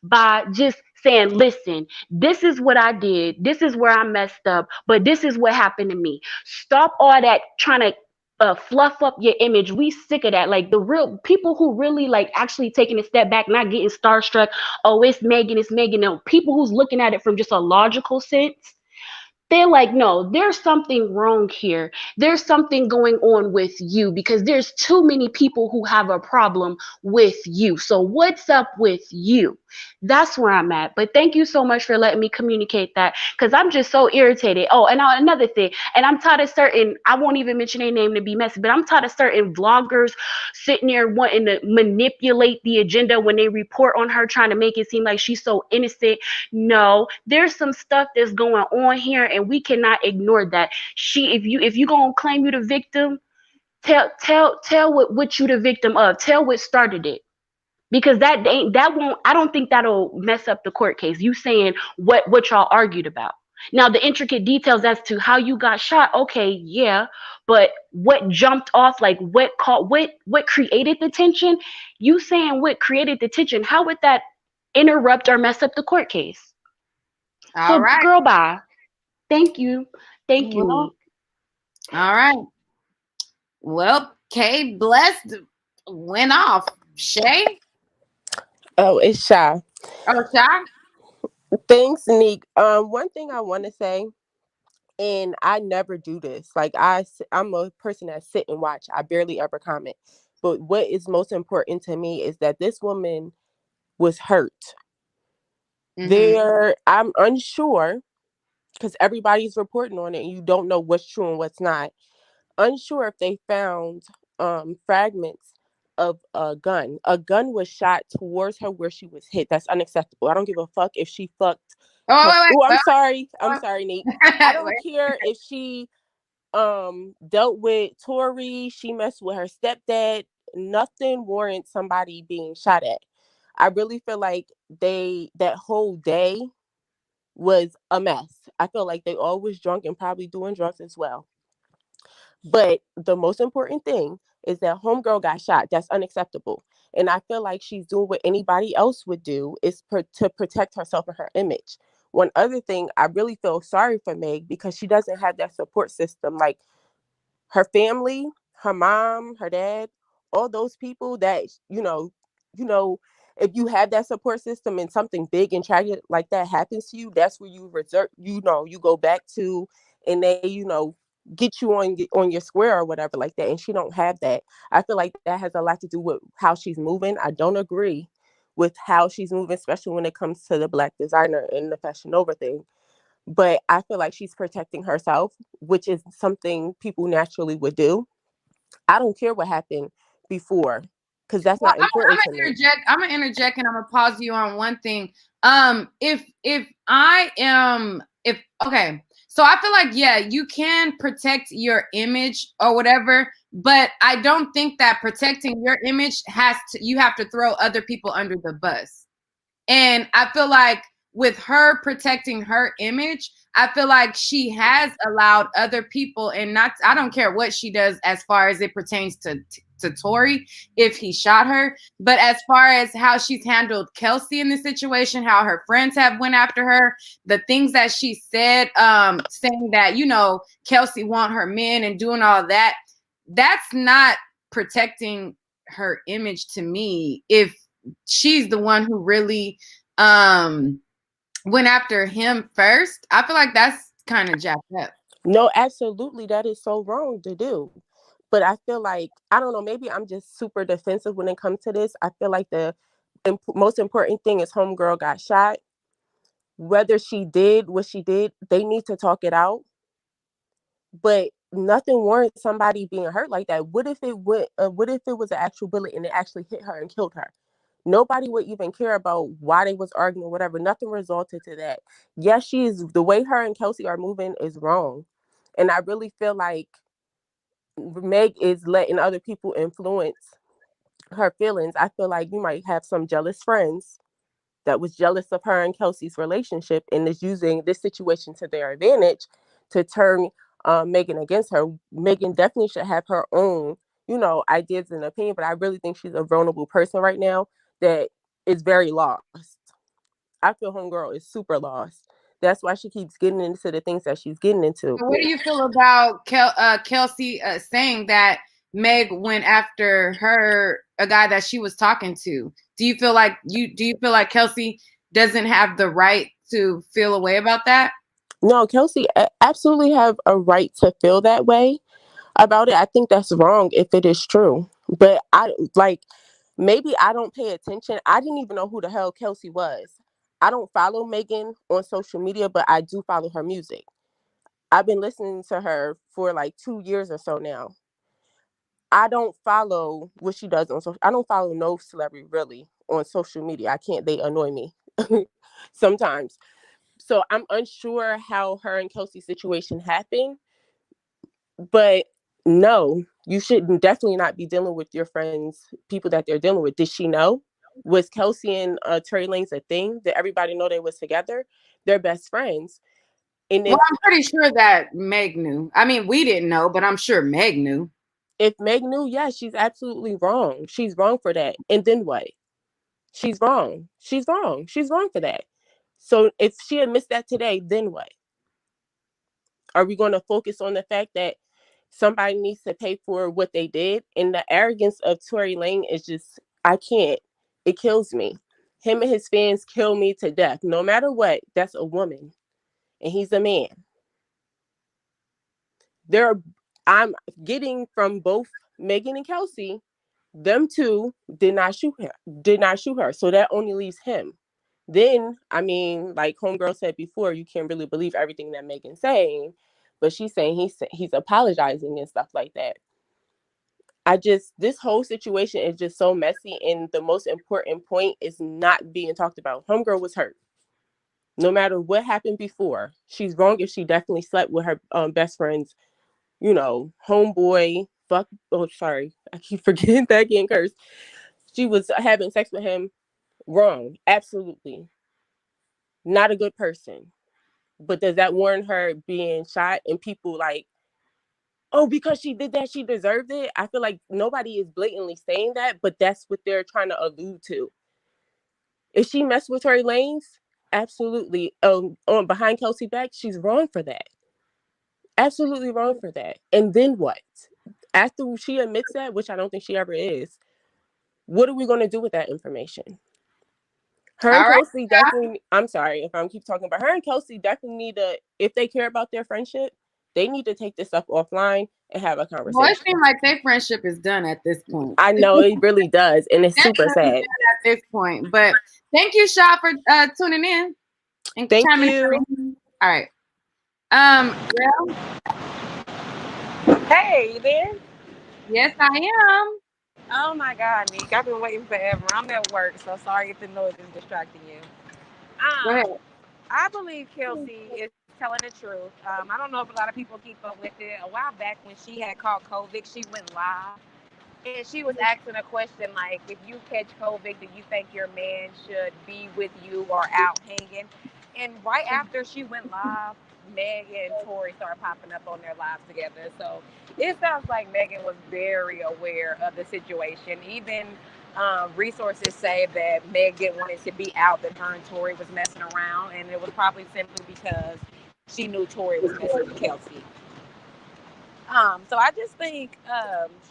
by just saying, listen, this is what I did, this is where I messed up, but this is what happened to me. Stop all that trying to fluff up your image. We sick of that. Like, the real people who really like actually taking a step back, not getting starstruck. Oh, it's Megan, it's Megan. No, people who's looking at it from just a logical sense. They're like, no, there's something wrong here. There's something going on with you because there's too many people who have a problem with you. So what's up with you? That's where I'm at. But thank you so much for letting me communicate that because I'm just so irritated. Oh, and another thing, and I'm tired of certain, I won't even mention their name to be messy, but I'm tired of certain vloggers sitting there wanting to manipulate the agenda when they report on her, trying to make it seem like she's so innocent. No, there's some stuff that's going on here, and we cannot ignore that. If you gonna claim you the victim, tell what you the victim of. Tell what started it. Because that won't, I don't think that'll mess up the court case. You saying what y'all argued about. Now the intricate details as to how you got shot, okay, yeah, but what jumped off, like what created the tension? You saying what created the tension? How would that interrupt or mess up the court case? all So, right. girl, bye. Thank you. Thank you, Well, Neek. all right. Well, Kay Blessed went off. Shay? Oh, it's Shy. Oh, Shy? Thanks, Neek. One thing I want to say, and I never do this. Like I'm a person that sit and watch. I barely ever comment. But what is most important to me is that this woman was hurt. Mm-hmm. I'm unsure because everybody's reporting on it, and you don't know what's true and what's not. Unsure if they found fragments of a gun. A gun was shot towards her where she was hit. That's unacceptable. I don't give a fuck if she fucked. Oh, Oh, I'm wait. sorry. I'm sorry, Nate. I don't Wait. care if she dealt with Tori, she messed with her stepdad. Nothing warrants somebody being shot at. I really feel like that whole day was a mess. I feel like they all was drunk and probably doing drugs as well. But the most important thing is that homegirl got shot. That's unacceptable. And I feel like she's doing what anybody else would do is to protect herself and her image. One other thing, I really feel sorry for Meg because she doesn't have that support system. Like her family, her mom, her dad, all those people that, if you have that support system and something big and tragic like that happens to you, that's where you you go back to, and they, get you on your square or whatever like that. And she don't have that. I feel like that has a lot to do with how she's moving. I don't agree with how she's moving, especially when it comes to the Black designer and the Fashion Nova thing. But I feel like she's protecting herself, which is something people naturally would do. I don't care what happened before because that's Well, not important to me. I'm gonna interject and I'm gonna pause you on one thing. If I am if okay, so I feel like yeah, you can protect your image or whatever, but I don't think that protecting your image you have to throw other people under the bus. And I feel like with her protecting her image, I feel like she has allowed other people, and I don't care what she does as far as it pertains to Tori, if he shot her, but as far as how she's handled Kelsey in this situation, how her friends have went after her, the things that she said, saying that, Kelsey want her men and doing all that, that's not protecting her image to me if she's the one who really went after him first. I feel like that's kind of jacked up. No, absolutely. That is so wrong to do. But I feel like, I don't know, maybe I'm just super defensive when it comes to this. I feel like the most important thing is homegirl got shot. Whether she did what she did, they need to talk it out. But nothing warrants somebody being hurt like that. What if it was an actual bullet and it actually hit her and killed her? Nobody would even care about why they was arguing or whatever. Nothing resulted to that. Yes, the way her and Kelsey are moving is wrong. And I really feel like Meg is letting other people influence her feelings. I feel like you might have some jealous friends that was jealous of her and Kelsey's relationship and is using this situation to their advantage to turn Megan against her. Megan definitely should have her own, ideas and opinion, but I really think she's a vulnerable person right now that is very lost. I feel homegirl is super lost. That's why she keeps getting into the things that she's getting into. So what do you feel about Kelsey saying that Meg went after a guy that she was talking to? Do you feel like Kelsey doesn't have the right to feel a way about that? No, Kelsey absolutely have a right to feel that way about it. I think that's wrong if it is true. But maybe I don't pay attention. I didn't even know who the hell Kelsey was. I don't follow Megan on social media, but I do follow her music. I've been listening to her for like 2 years or so now. I don't follow what she does on social. I don't follow no celebrity really on social media. I can't. They annoy me sometimes. So I'm unsure how her and Kelsey's situation happened. But no, you should definitely not be dealing with your friends, people that they're dealing with. Did she know? Was Kelsey and Tory Lanez a thing? Did everybody know they was together? They're best friends. And Well, I'm pretty sure that Meg knew. I mean, we didn't know, but I'm sure Meg knew. if Meg knew, yeah, she's absolutely wrong. She's wrong for that. And then what? She's wrong. She's wrong. She's wrong for that. So if she admits that today, then what? Are we going to focus on the fact that somebody needs to pay for what they did? And the arrogance of Tory Lanez is just, I can't. It kills me. Him and his fans kill me to death. No matter what, that's a woman. And he's a man. I'm getting from both Megan and Kelsey, them two did not shoot her. So that only leaves him. Then, I mean, like homegirl said before, you can't really believe everything that Megan's saying, but she's saying he's apologizing and stuff like that. This whole situation is just so messy, and the most important point is not being talked about. Homegirl was hurt. No matter what happened before, she's wrong if she definitely slept with her best friend's, homeboy. Sorry, I keep forgetting that getting cursed. She was having sex with him. Wrong, absolutely. Not a good person. But does that warrant her being shot and people like, oh, because she did that, she deserved it? I feel like nobody is blatantly saying that, but that's what they're trying to allude to. If she messed with Tory Lanez, absolutely. On behind Kelsey back, she's wrong for that. Absolutely wrong for that. And then what? After she admits that, which I don't think she ever is, what are we going to do with that information? Her and Kelsey definitely, I'm sorry if I'm keep talking about her and Kelsey definitely need to, if they care about their friendship, they need to take this up offline and have a conversation. Well, it seems like their friendship is done at this point. I know it really does, and it's super sad at this point. But thank you, Shaw, for tuning in and thank chiming you. in. All right. Well, hey, you there? Yes, I am. Oh my God, Nick, I've been waiting forever. I'm at work, so sorry if the noise is distracting you. Go ahead. I believe Kelsey is telling the truth. I don't know if a lot of people keep up with it. A while back when she had caught COVID, she went live. And she was asking a question like, if you catch COVID, do you think your man should be with you or out hanging? And right after she went live, Meg and Tori started popping up on their lives together. So it sounds like Megan was very aware of the situation. Even resources say that Meg didn't want it to be out that her and Tori was messing around. And it was probably simply because she knew Tori was messing with Kelsey. So I just think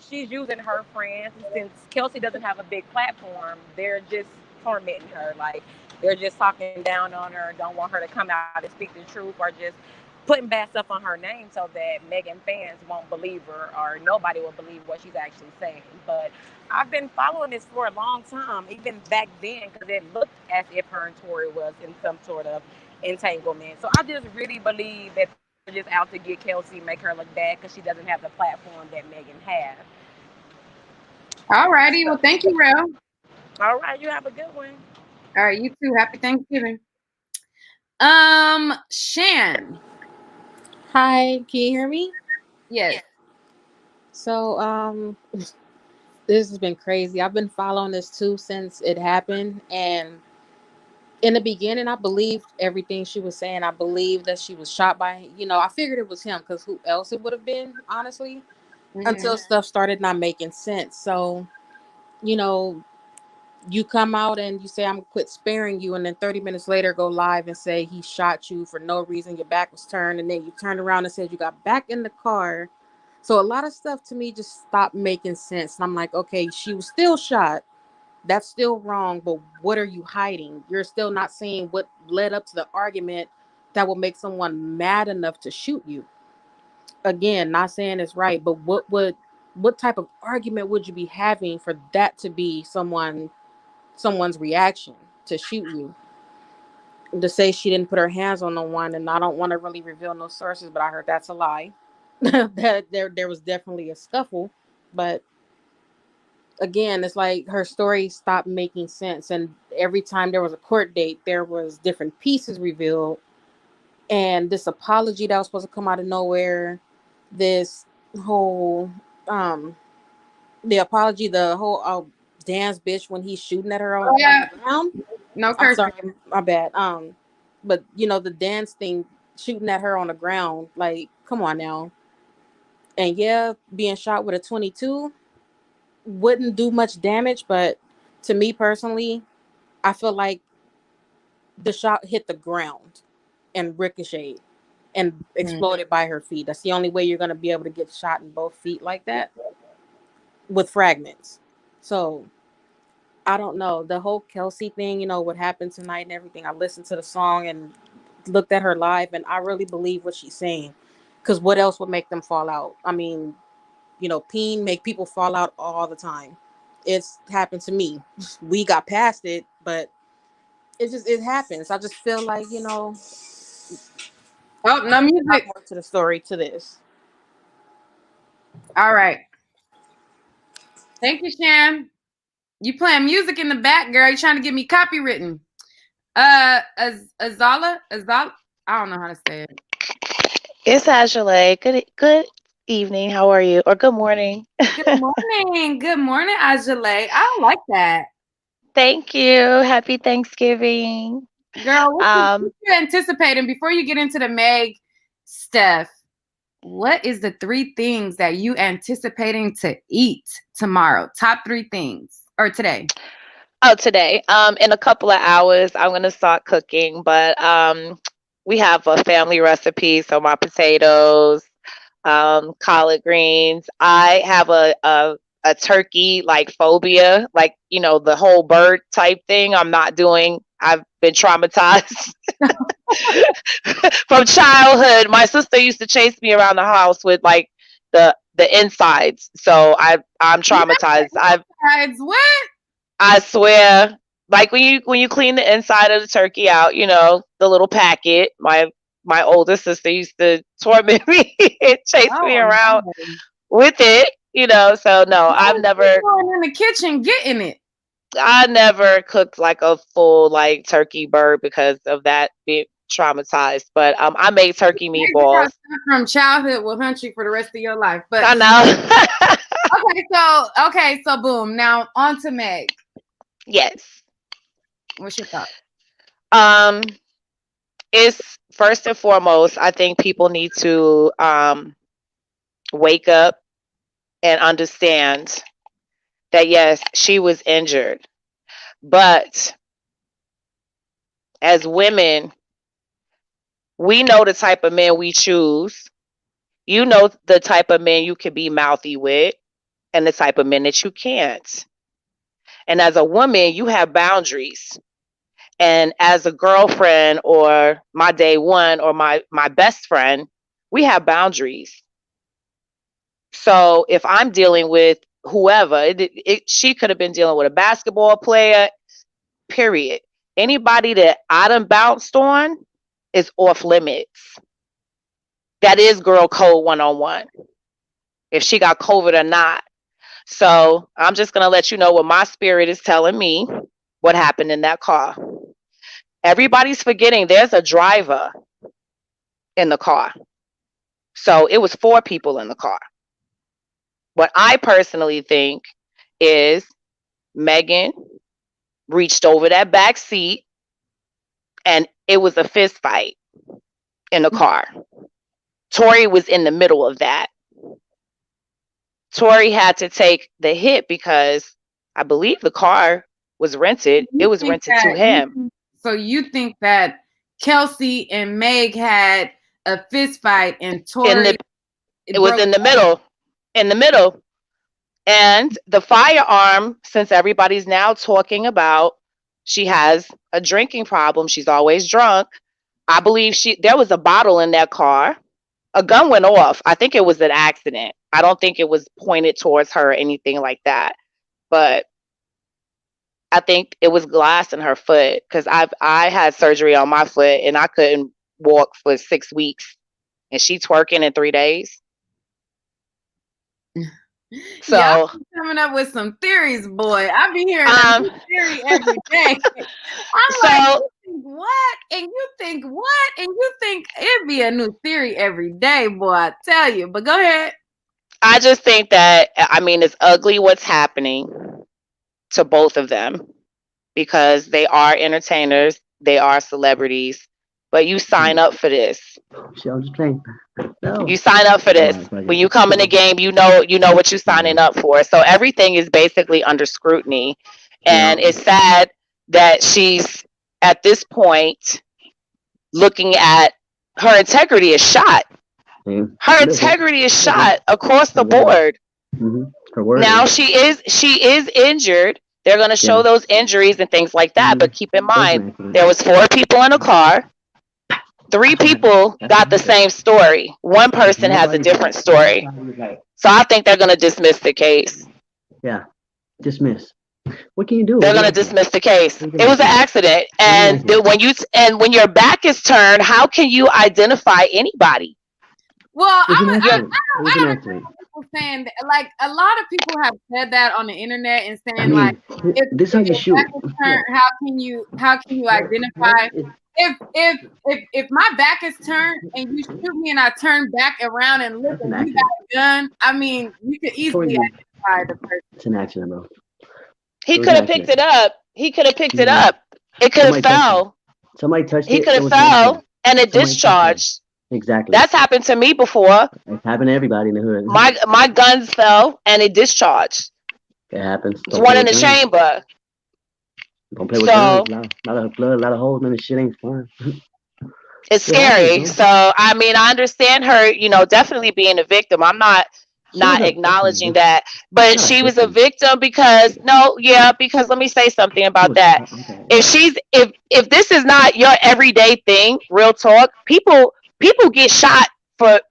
she's using her friends. Since Kelsey doesn't have a big platform, they're just tormenting her. Like they're just talking down on her, don't want her to come out and speak the truth, or just putting bad stuff on her name so that Megan fans won't believe her or nobody will believe what she's actually saying. But I've been following this for a long time, even back then, because it looked as if her and Tori was in some sort of entanglement. So I just really believe that they're just out to get Kelsey, make her look bad because she doesn't have the platform that Megan has. All righty. So, Well, thank you, Rel. all right, you have a good one. All right, you too. Happy Thanksgiving. Shan. Hi, can you hear me? Yes. So, this has been crazy. I've been following this too since it happened, and in the beginning, I believed everything she was saying. I believed that she was shot by, I figured it was him because who else it would have been, honestly, Mm-hmm. until stuff started not making sense. So, you know, you come out and you say, I'm gonna quit sparing you, and then 30 minutes later go live and say he shot you for no reason, your back was turned, and then you turned around and said you got back in the car. So a lot of stuff to me just stopped making sense. And I'm like, okay, she was still shot. That's still wrong, but what are you hiding? You're still not saying what led up to the argument that will make someone mad enough to shoot you. Again, not saying it's right, but what type of argument would you be having for that to be someone's reaction to shoot you? To say she didn't put her hands on the one, and I don't want to really reveal no sources, but I heard that's a lie. That there was definitely a scuffle, but again, it's like her story stopped making sense, and every time there was a court date, there was different pieces revealed, and this apology that was supposed to come out of nowhere, this whole um the apology, the whole dance bitch when he's shooting at her Oh, on yeah. the ground. No I'm cursing. sorry, my bad. But the dance thing, shooting at her on the ground, like, come on now. And yeah, being shot with a 22 wouldn't do much damage, but to me personally, I feel like the shot hit the ground and ricocheted and exploded by her feet. That's the only way you're gonna be able to get shot in both feet like that with fragments. So I don't know. The whole Kelsey thing, what happened tonight and everything. I listened to the song and looked at her live, and I really believe what she's saying. Because what else would make them fall out? I mean, peen make people fall out all the time. It's happened to me. We got past it, but it happens. I just feel like, Oh, no a lot music. more to the story to this. All right. Thank you, Shan. You playing music in the back, girl. You trying to get me copywritten. Azala? I don't know how to say it. It's Ajale. Good evening. How are you? Or good morning. Good morning. Good morning, Ajale. I like that. Thank you. Happy Thanksgiving. Girl, what Um, you anticipating before you get into the Meg stuff? What is the 3 things that you anticipating to eat tomorrow? Top 3 things or today? oh, today. In a couple of hours, I'm gonna start cooking, but we have a family recipe. So my potatoes, collard greens. I have a turkey like phobia, like the whole bird type thing. I'm not doing. I've been traumatized from childhood. My sister used to chase me around the house with like the insides. So I'm traumatized. Guys, what? I swear, like when you clean the inside of the turkey out, the little packet. My older sister used to torment me and chase me Oh around no. with it. So no, Why was you going in the kitchen getting it? I never cooked like a full like turkey bird because of that being traumatized. But I made turkey Crazy how meatballs. stuff from childhood will hunt you for the rest of your life. But I know. okay, so boom. Now on to Meg. Yes. What's your thought? Um, it's first and foremost, I think people need to wake up and understand that yes, she was injured. But as women, we know the type of men we choose You know the type of men you can be mouthy with and the type of men that you can't. And as a woman, you have boundaries. And as a girlfriend or my day one or my best friend, we have boundaries. So if I'm dealing with whoever, she could have been dealing with a basketball player, period. Anybody that I done bounced on is off limits. That is girl code 101. If she got COVID or not. So I'm just going to let you know what my spirit is telling me what happened in that car. Everybody's forgetting there's a driver in the car. So it was 4 people in the car. What I personally think is Megan reached over that back seat and it was a fist fight in the car. Tori was in the middle of that. Tori had to take the hit because I believe the car was rented. It was rented to him. So you think that Kelsey and Meg had a fist fight and Tori... It was in the middle. In the middle. And the firearm, since everybody's now talking about she has a drinking problem, she's always drunk. I believe there was a bottle in that car. A gun went off. I think it was an accident. I don't think it was pointed towards her or anything like that. But I think it was glass in her foot because I had surgery on my foot and I couldn't walk for 6 weeks. And she twerking in 3 days. So y'all coming up with some theories, boy. I be hearing a new theory every day. I'm like, you think what? And you think what? And you think it'd be a new theory every day, boy. I tell you. But go ahead. I just think that, I mean, it's ugly what's happening to both of them because they are entertainers, they are celebrities, but you sign up for this. You sign up for this. When you come in the game, you know what you're signing up for. So everything is basically under scrutiny. And it's sad that she's at this point looking at her integrity is shot. Her integrity is shot across the board. Now she is injured. They're going to show those injuries and things like that. But keep in mind, there was 4 people in a car. 3 people got the same story. 1 person has a different story. So I think they're going to dismiss the case. Yeah, dismiss. What can you do? They're going to dismiss the case. It was an accident, and when your back is turned, how can you identify anybody? Well, I don't know people saying that, like a lot of people have said that on the internet and saying like, if your back is turned, how can you identify? If my back is turned and you shoot me and I turn back around and look and you got a gun, I mean, you could easily identify the person. It's an accident, bro. He could have picked it up. He could have picked it up. It could have fell. Somebody touched it. He could have fell and it discharged. Exactly. That's happened to me before. It's happened to everybody in the hood. My guns fell and it discharged. It happens. There's one in the chamber. Don't play with guns. A lot of blood, a lot of holes in this shit ain't fun. It's scary. So I mean, I understand her, definitely being a victim. I'm not acknowledging that. But she was a victim because because let me say something about that. If this is not your everyday thing, real talk, people get shot for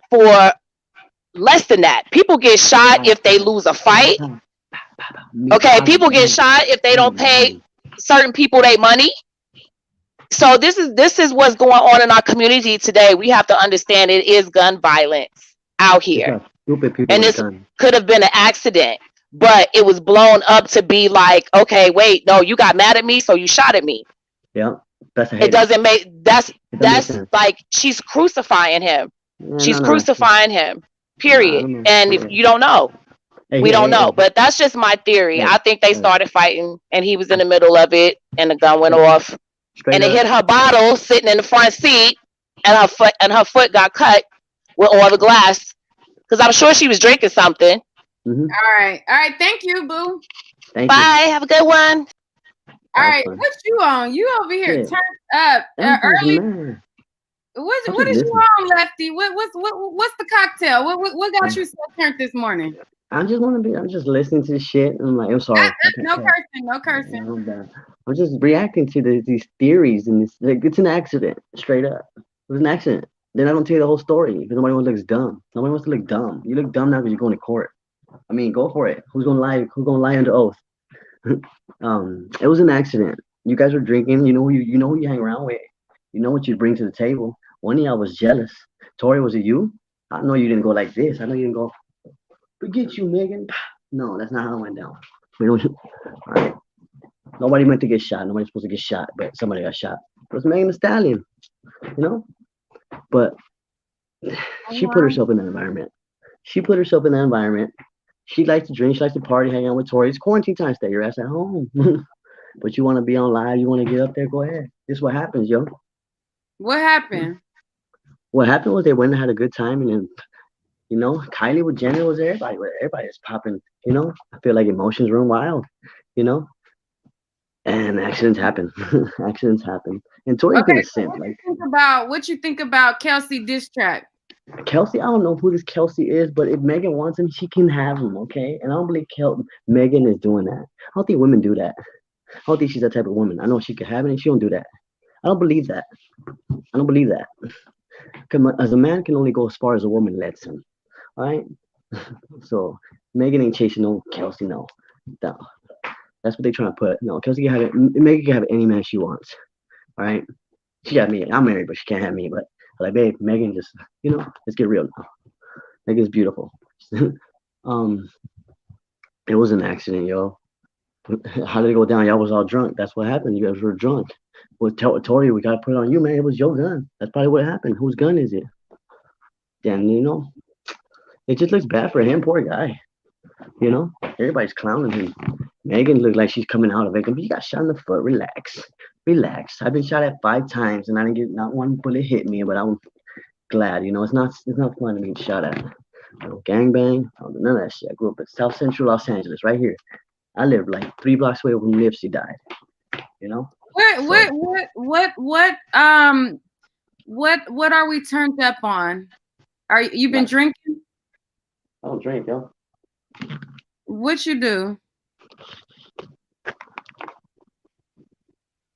less than that. People get shot if they lose a fight. Okay, people get shot if they don't pay certain people their money. So this is what's going on in our community today. We have to understand it is gun violence out here. And this could have been an accident, but it was blown up to be like, okay, wait, no, you got mad at me, so you shot at me. Yeah, it doesn't make that's like she's crucifying him. She's crucifying him. Period. And if you don't know, we don't know. But that's just my theory. I think they started fighting, and he was in the middle of it, and the gun went off, and it hit her bottle sitting in the front seat, and her foot got cut with all the glass. Because I'm sure she was drinking something. All right. Thank you, boo. Thank Bye. you. Have a good one. All right. What you on? You over here turned up early. I'm What just is you listening. on, Lefty? What's the cocktail? What got you so turned this morning? I'm just listening to this shit. And I'm like, I'm sorry. I can't No cuss. cursing, no Yeah, cursing. I'm done. I'm just reacting to these theories and this. Like, it's an accident, straight up. It was an accident. Then I don't tell you the whole story because nobody wants to look dumb. Nobody wants to look dumb. You look dumb now because you're going to court. I mean, go for it. Who's gonna lie? Who's gonna lie under oath? It was an accident. You guys were drinking. You know who you hang around with. You know what you bring to the table. One of y'all was jealous. Tori, was it you? I know you didn't go like this. I know you didn't go. Forget you, Megan. No, that's not how it went down. We don't. All right. Nobody meant to get shot. Nobody's supposed to get shot, but somebody got shot. It was Megan The Stallion, you know. But she put herself in that environment. She put herself in that environment. She likes to drink. She likes to party, hang out with Tori. It's quarantine time. Stay your ass at home. But you want to be on live. You want to get up there. Go ahead. This is what happens, yo. What happened? What happened was they went and had a good time, and then Kylie with Jenner was there. Everybody is popping. I feel like emotions run wild. You know, and accidents happen. Accidents happen. And Tori's Okay, been a so simp. Like what you think about Kelsey diss track? Kelsey, I don't know who this Kelsey is, but if Megan wants him, she can have him, okay? And I don't believe Megan is doing that. I don't think women do that. I don't think she's that type of woman. I know she could have it, and she don't do that. I don't believe that. I don't believe that. As a man can only go as far as a woman lets him. All right. So Megan ain't chasing no Kelsey. No. That's what they trying to put. No, Kelsey can have it. Megan can have any man she wants. All right. She got me. I'm married, but she can't have me. But like, babe, Megan, just let's get real now. Megan's beautiful. It was an accident, yo. How did it go down? Y'all was all drunk. That's what happened. You guys were drunk. Well, Tori, we gotta put it on you, man. It was your gun. That's probably what happened. Whose gun is it? Then it just looks bad for him. Poor guy. Everybody's clowning him. Megan looked like she's coming out of it. But you got shot in the foot. Relax. Relax. I've been shot at 5 times and I didn't get not one bullet hit me, but I'm glad. It's not fun to be shot at. Gangbang. None of that shit. I grew up in South Central Los Angeles, right here. I lived like 3 blocks away when Nipsey died. What are we turned up on? You been drinking? I don't drink, yo. What you do?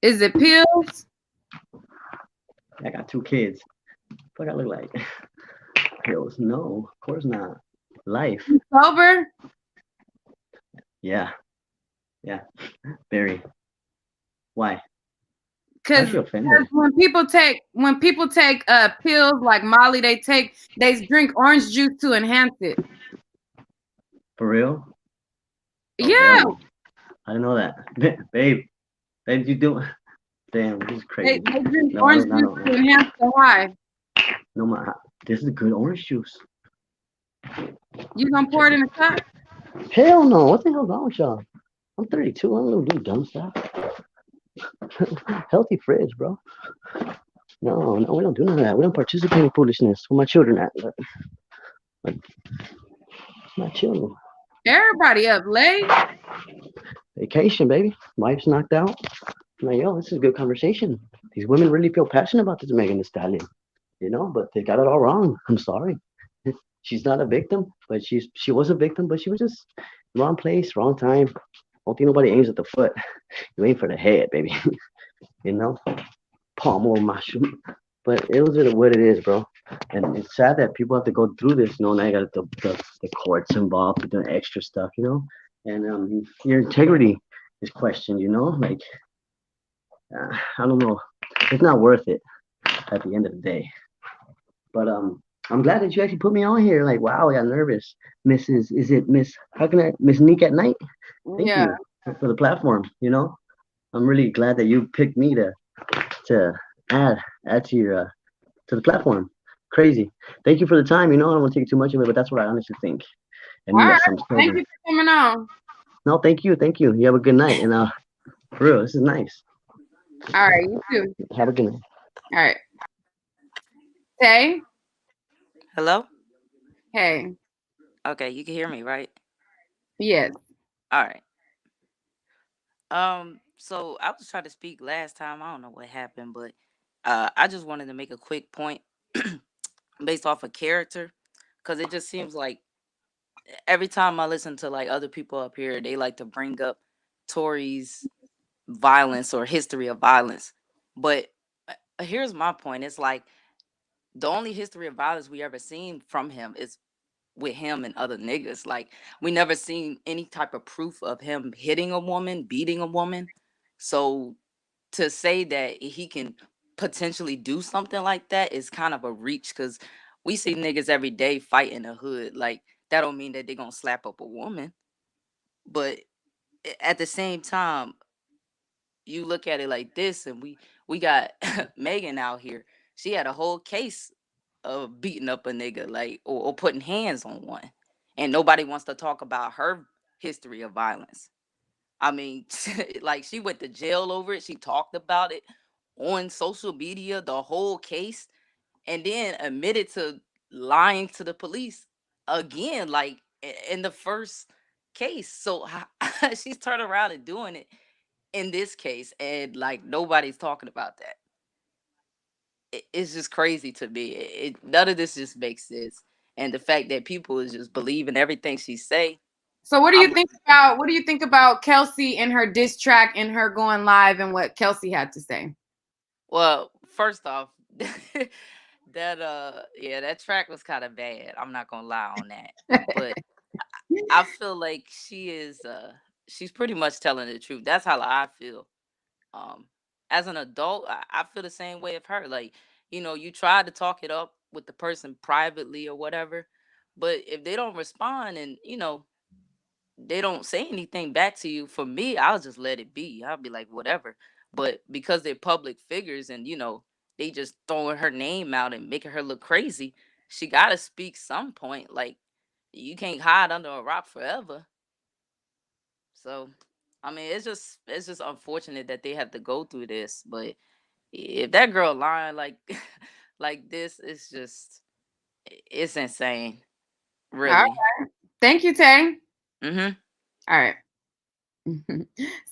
Is it pills? I got 2 kids. What I look like? Pills? No, of course not. Life. You sober? Yeah. Very. Why? Because when people take pills like Molly, they drink orange juice to enhance it. For real? Yeah. No. I didn't know that. Babe, you do. Damn, this is crazy. They drink orange juice to enhance the high. No, this is good orange juice. You gonna pour it in a cup? Hell no. What the hell's wrong with y'all? I'm 32. I don't do dumb stuff. Healthy fridge, bro. No, we don't do none of that. We don't participate in foolishness. Where my children at? But my children. Everybody up late. Vacation, baby. Wife's knocked out. I'm like, yo, this is a good conversation. These women really feel passionate about this Megan Thee Stallion. But they got it all wrong. I'm sorry. She's not a victim, but she was a victim, but she was just wrong place, wrong time. I don't think nobody aims at the foot. You aim for the head, baby. Palm over mushroom. But it was what it is, bro. And it's sad that people have to go through this. Now you got the courts involved with the extra stuff, and your integrity is questioned, like I don't know. It's not worth it at the end of the day. But I'm glad that you actually put me on here. Like, wow, I got nervous. Miss Neek at Night? Thank you for the platform, I'm really glad that you picked me to add to your to the platform. Crazy. Thank you for the time. I don't want to take too much of it, but that's what I honestly think. And all right. Thank you for coming on. No, thank you. You have a good night. And for real, this is nice. All right, you too. Have a good night. All right. Hey. Hello? Hey. Okay, you can hear me, right? Yes. All right. So I was trying to speak last time. I don't know what happened, but I just wanted to make a quick point based off of character, because it just seems like every time I listen to like other people up here, they like to bring up Tory's violence or history of violence. But here's my point: it's like the only history of violence we ever seen from him is with him and other niggas. Like we never seen any type of proof of him hitting a woman, beating a woman. So to say that he can potentially do something like that is kind of a reach, because we see niggas every day fight in the hood. Like that don't mean that they gonna slap up a woman. But at the same time, you look at it like this, and we got Megan out here. She had a whole case of beating up a nigga, like or putting hands on one, and nobody wants to talk about her history of violence. I mean, like she went to jail over it. She talked about it on social media, the whole case, and then admitted to lying to the police again, like in the first case. So she's turning around and doing it in this case, and like nobody's talking about that. It's just crazy to me. None of this just makes sense, and the fact that people is just believing everything she say. So what do you I'm think about Kelsey and her diss track and her going live and what Kelsey had to say? Well, first off, that yeah, that track was kind of bad. I'm not gonna lie on that, but I feel like she's pretty much telling the truth. That's how I feel. Um, as an adult, I feel the same way of her. Like, you try to talk it up with the person privately or whatever, but if they don't respond and they don't say anything back to you, for me, I'll just let it be. I'll be like, whatever. But because they're public figures and they just throwing her name out and making her look crazy, she gotta speak some point. Like, you can't hide under a rock forever. So, I mean, it's just unfortunate that they have to go through this. But if that girl lying like like this, it's insane, All right. really. Thank you, Tay. Mm-hmm. All right.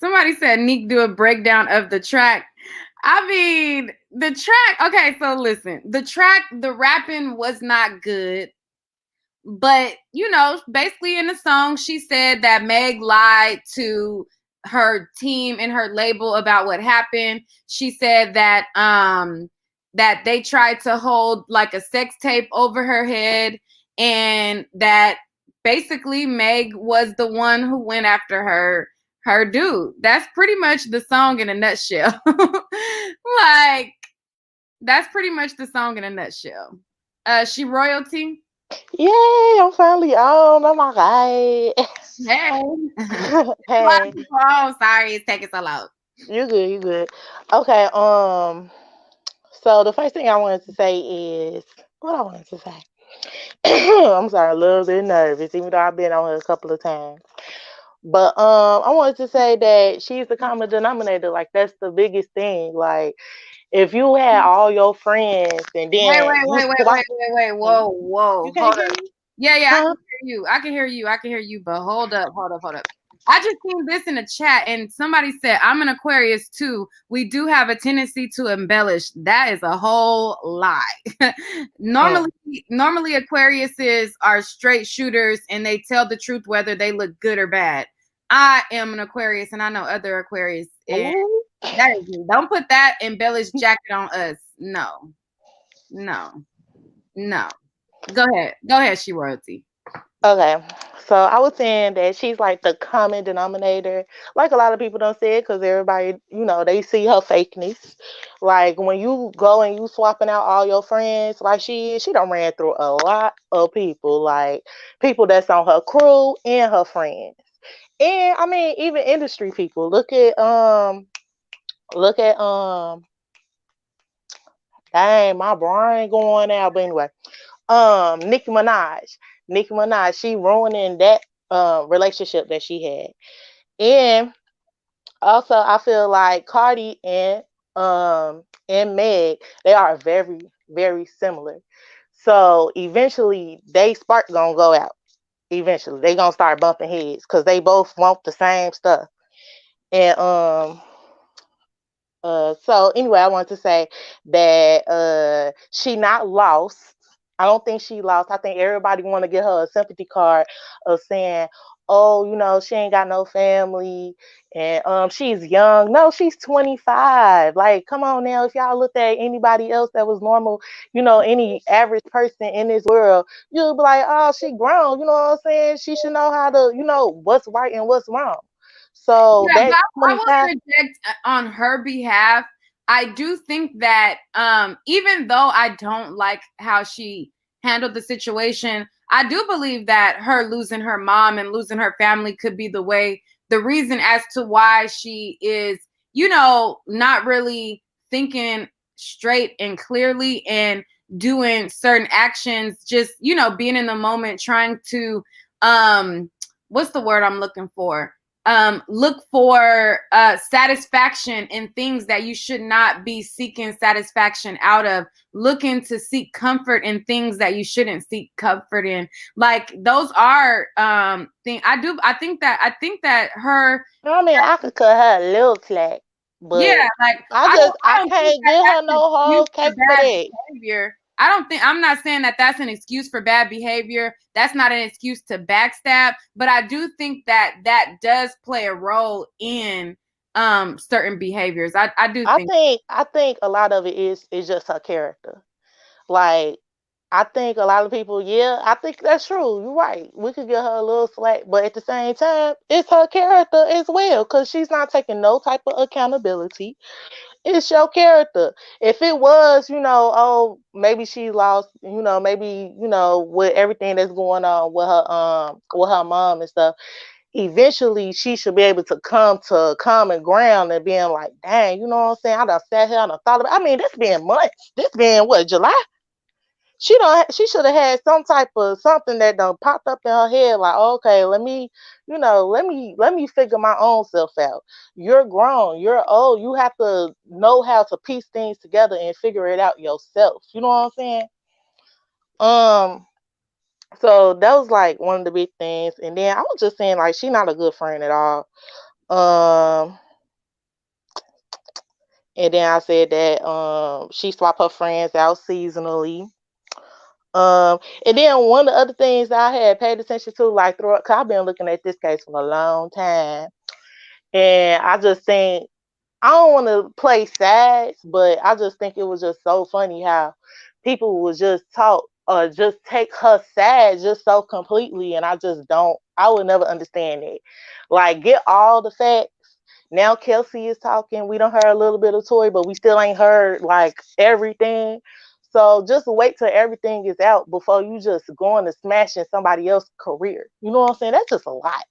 Somebody said Neek do a breakdown of the track. I mean, the track, okay, so listen, the rapping was not good. But, basically in the song, she said that Meg lied to her team and her label about what happened. She said that they tried to hold like a sex tape over her head, and that basically Meg was the one who went after her dude. That's pretty much the song in a nutshell. Like, that's pretty much the song in a nutshell. She royalty. Yay, I'm finally on. Oh my god. Hey. Hey, Oh, sorry, it's taking so long. you good, you good. Okay, so the first thing I wanted to say is what I wanted to say. I'm sorry, a little bit nervous, even though I've been on her a couple of times. But I wanted to say that she's the common denominator. Like that's the biggest thing. Like if you had all your friends and Wait, then wait, you wait, wait, swap, wait, wait, wait. Whoa, you whoa. can't Hold hear up. me, Yeah, yeah, I can huh? hear you. I can hear you. I can hear you. But hold up, hold up, hold up. I just seen this in the chat, and somebody said, I'm an Aquarius too. We do have a tendency to embellish. That is a whole lie. Mm. normally, normally Aquariuses are straight shooters and they tell the truth whether they look good or bad. I am an Aquarius and I know other Aquarius, and Ooh. that is me. Don't put that embellished jacket on us. No, no, no. Go ahead, she royalty. Okay, so I was saying that she's like the common denominator. Like a lot of people don't say it because everybody, they see her fakeness. Like when you go and you swapping out all your friends, like she done ran through a lot of people, like people that's on her crew and her friends. And I mean, even industry people. Look at dang, my brain going out. But anyway, Nicki Minaj. Nicki Minaj, she ruining that relationship that she had. And also I feel like Cardi and Meg, they are very, very similar. So eventually they spark gonna go out. Eventually. They gonna start bumping heads because they both want the same stuff. And So anyway, I want to say that she not lost. I don't think she lost. I think everybody want to get her a sympathy card of saying, "Oh, she ain't got no family and she's young." No, she's 25. Like, come on now. If y'all looked at anybody else that was normal, any average person in this world, you'll be like, "Oh, she grown." You know what I'm saying? She should know how to, what's right and what's wrong. So Yeah, but that I will 25. interject on her behalf. I do think that even though I don't like how she handled the situation, I do believe that her losing her mom and losing her family could be the reason as to why she is, not really thinking straight and clearly and doing certain actions, just, being in the moment, trying to what's the word I'm looking for? Look for satisfaction in things that you should not be seeking satisfaction out of, looking to seek comfort in things that you shouldn't seek comfort in. Like, those are thing I think that her, I mean, I could cut her a little slack, yeah, but like I I don't just I I don't think can't that give her that's an no whole excuse for cake for bad that. behavior. I don't think I'm not saying that that's an excuse for bad behavior. That's not an excuse to backstab, but I do think that that does play a role in certain behaviors. I do think. I think a lot of it is just her character. Like, I think a lot of people, yeah, I think that's true. You're right. We could give her a little slack, but at the same time, it's her character as well, because she's not taking no type of accountability. It's your character. If it was, oh, maybe she lost, maybe, with everything that's going on with her mom and stuff, eventually she should be able to come to common ground and being like, dang, you know what I'm saying? I done sat here and I thought about, I mean, this been months. This been what, July? She should have had some type of something that done popped up in her head, like, okay, let me figure my own self out. You're grown, you're old, you have to know how to piece things together and figure it out yourself. You know what I'm saying? Um, so that was like one of the big things. And then I was just saying, like, she's not a good friend at all. Um, and then I said that she swap her friends out seasonally. And then one of the other things I had paid attention to, like, throughout, cause I've been looking at this case for a long time, and I just think I don't want to play sides, but I just think it was just so funny how people would just talk or just take her side just so completely, and I would never understand it. Like, get all the facts. Now Kelsey is talking. We don't heard a little bit of Tory, but we still ain't heard like everything. So just wait till everything is out before you just going to smashing somebody else's career. You know what I'm saying? That's just a lot.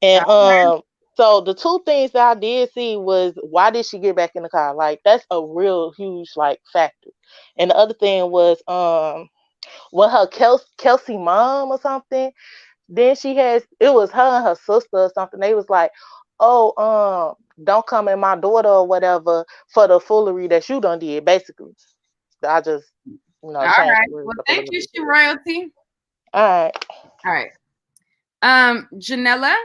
And so the two things that I did see was, why did she get back in the car? Like, that's a real huge like factor. And the other thing was when her Kelsey mom or something, then it was her and her sister or something. They was like, oh, don't come in my daughter or whatever for the foolery that you done did. Basically, I just All changed right. the words Well, up a thank little you, bit. she royalty. All right. All right. Janella.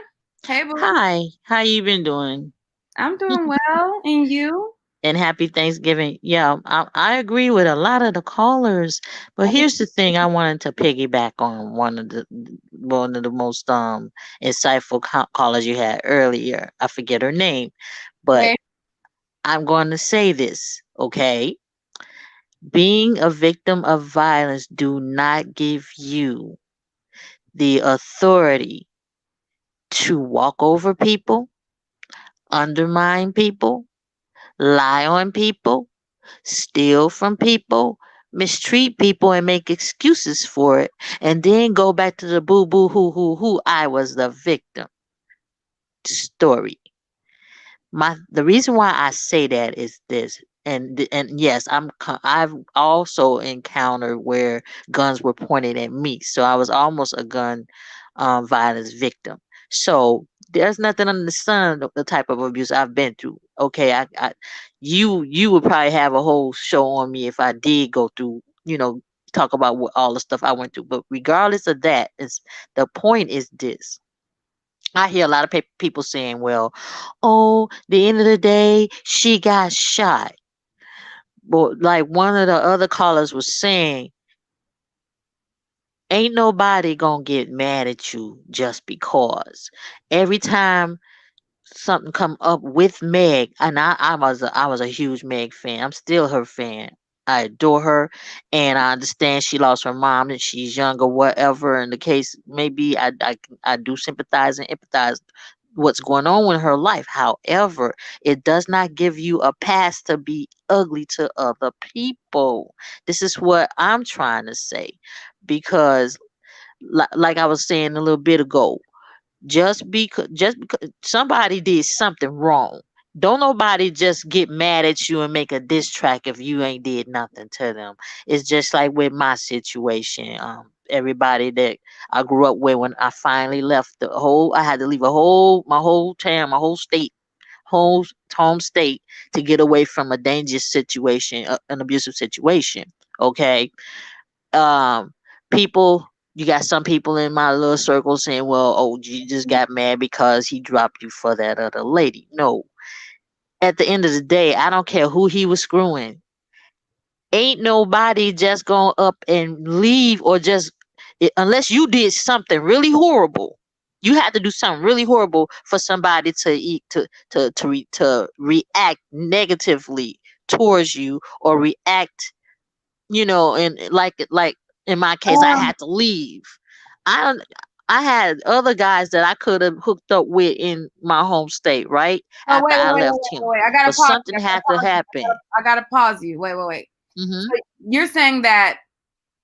Hey, boo. Hi, how you been doing? I'm doing well, and you? And happy Thanksgiving. Yeah, I agree with a lot of the callers, but here's the thing: I wanted to piggyback on one of the most insightful callers you had earlier. I forget her name, but Okay. I'm going to say this, okay? Being a victim of violence do not give you the authority to walk over people, undermine people, lie on people, steal from people, mistreat people, and make excuses for it, and then go back to the boo boo hoo, I was the victim story. The reason why I say that is this, and yes, I've also encountered where guns were pointed at me, so I was almost a gun violence victim. So there's nothing under the sun the type of abuse I've been through. Okay, you would probably have a whole show on me if I did go through, talk about all the stuff I went through. But regardless of that, is the point is this: I hear a lot of people saying, well, oh, the end of the day, she got shot. But like one of the other callers was saying, ain't nobody gonna get mad at you just because. Every time something come up with Meg, and I was a huge Meg fan. I'm still her fan. I adore her, and I understand she lost her mom and she's young or whatever. In the case, maybe I do sympathize and empathize what's going on with her life. However, it does not give you a pass to be ugly to other people. This is what I'm trying to say, because like I was saying a little bit ago, just because somebody did something wrong, don't nobody just get mad at you and make a diss track if you ain't did nothing to them. It's just like with my situation. Everybody that I grew up with, when I finally left I had to leave my whole town, my whole state, home state, to get away from a dangerous situation, an abusive situation. Okay. um People, you got some people in my little circle saying, well, oh, you just got mad because he dropped you for that other lady. No, at the end of the day, I don't care who he was screwing. Ain't nobody just going up and leave, or just unless you did something really horrible. You had to do something really horrible for somebody to react negatively towards you, or react, and like in my case, I Um, had to leave. I don't. I had other guys that I could have hooked up with in my home state, right Oh, after I left him, wait. I gotta but pause you. something had to happen. I gotta pause you. Wait. Hmm. So you're saying that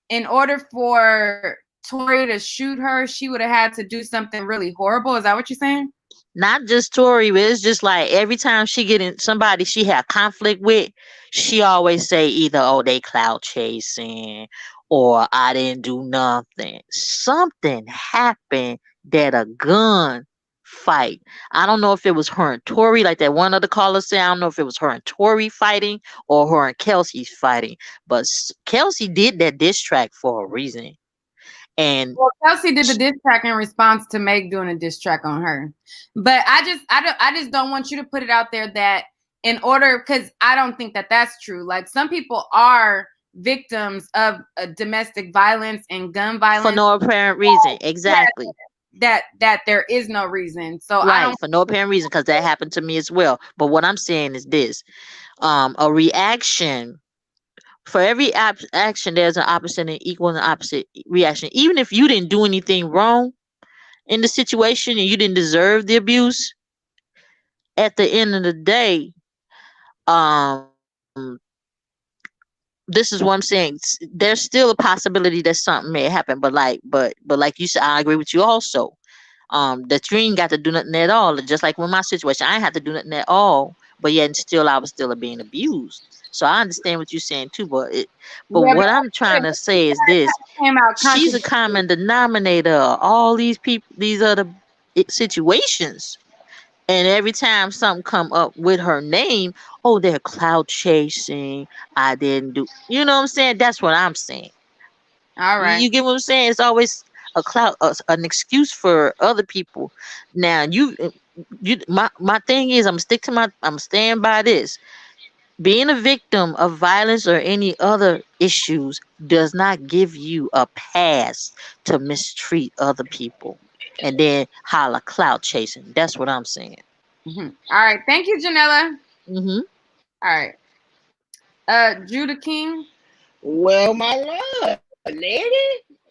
in order for Tori to shoot her, she would have had to do something really horrible. Is that what you're saying? Not just Tori, but it's just like every time she get in somebody she had conflict with, she always say either, oh, they cloud chasing, or I didn't do nothing. Something happened, that a gun fight. I don't know if it was her and Tori, like that one other caller said. I don't know if it was her and Tori fighting or her and Kelsey fighting. But Kelsey did that diss track for a reason. And Well, Kelsey did the diss track in response to Meg doing a diss track on her. But I just don't want you to put it out there that in order, because I don't think that that's true. Like some people are victims of domestic violence and gun for violence. no apparent reason. Exactly. That there is no reason. So I Right, don't. for no apparent reason, because that happened to me as well. But what I'm saying is this: a reaction, for every action, there's an opposite and equal and opposite reaction. Even if you didn't do anything wrong in the situation and you didn't deserve the abuse, at the end of the day, um, this is what I'm saying. There's still a possibility that something may happen, but like you said, I agree with you also. That you ain't got to do nothing at all. Just like with my situation, I ain't had to do nothing at all, but yet and still I was still being abused. So I understand what you're saying too, but Yeah, what I'm trying to say is this: but came out she's a common denominator of all these people, these other situations. And every time something come up with her name, oh, they're cloud chasing. I didn't do, you know what I'm saying? That's what I'm saying. All right. You get what I'm saying? It's always an excuse for other people. Now my thing is, I'm staying by this. Being a victim of violence or any other issues does not give you a pass to mistreat other people and then holla clout chasing. That's what I'm saying. All right. Thank you, Janella. Hmm. All right. Judah King. Well, my lord, lady.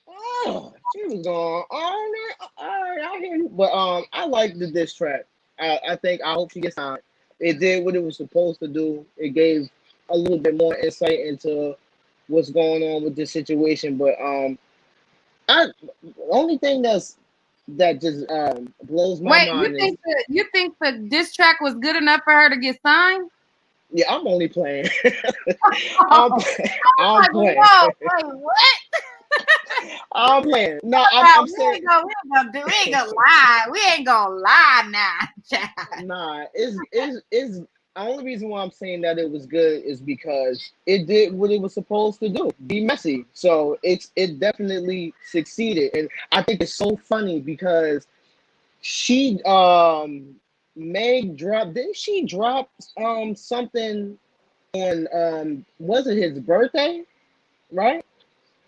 Oh, she was going all right, I hear you. But I like the diss track. I hope she gets signed. It did what it was supposed to do. It gave a little bit more insight into what's going on with this situation. But I the only thing that just blows my Wait, mind is, you think the diss track was good enough for her to get signed? yeah, I'm only playing. I'm, I'm I'm like, playing. whoa, wait, what? I'm playing. No, I'm We saying. ain't gonna lie. We ain't gonna lie now. Nah, it's the only reason why I'm saying that it was good is because it did what it was supposed to do, be messy. So it definitely succeeded, and I think it's so funny because she Meg dropped, didn't she drop something on was it his birthday, right?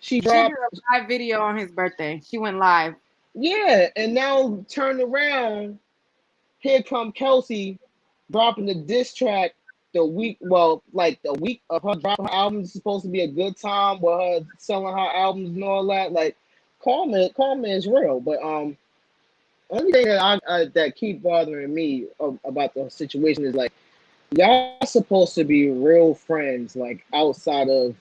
She She did dropped, a live video on his birthday. She went live. yeah, and now turn around, here come Kelsey dropping the diss track the week, well, like the week of her dropping her album is supposed to be a good time with her selling her albums and all that. Like, Karma is real. But only thing that that keep bothering me about the situation is like y'all supposed to be real friends, like outside of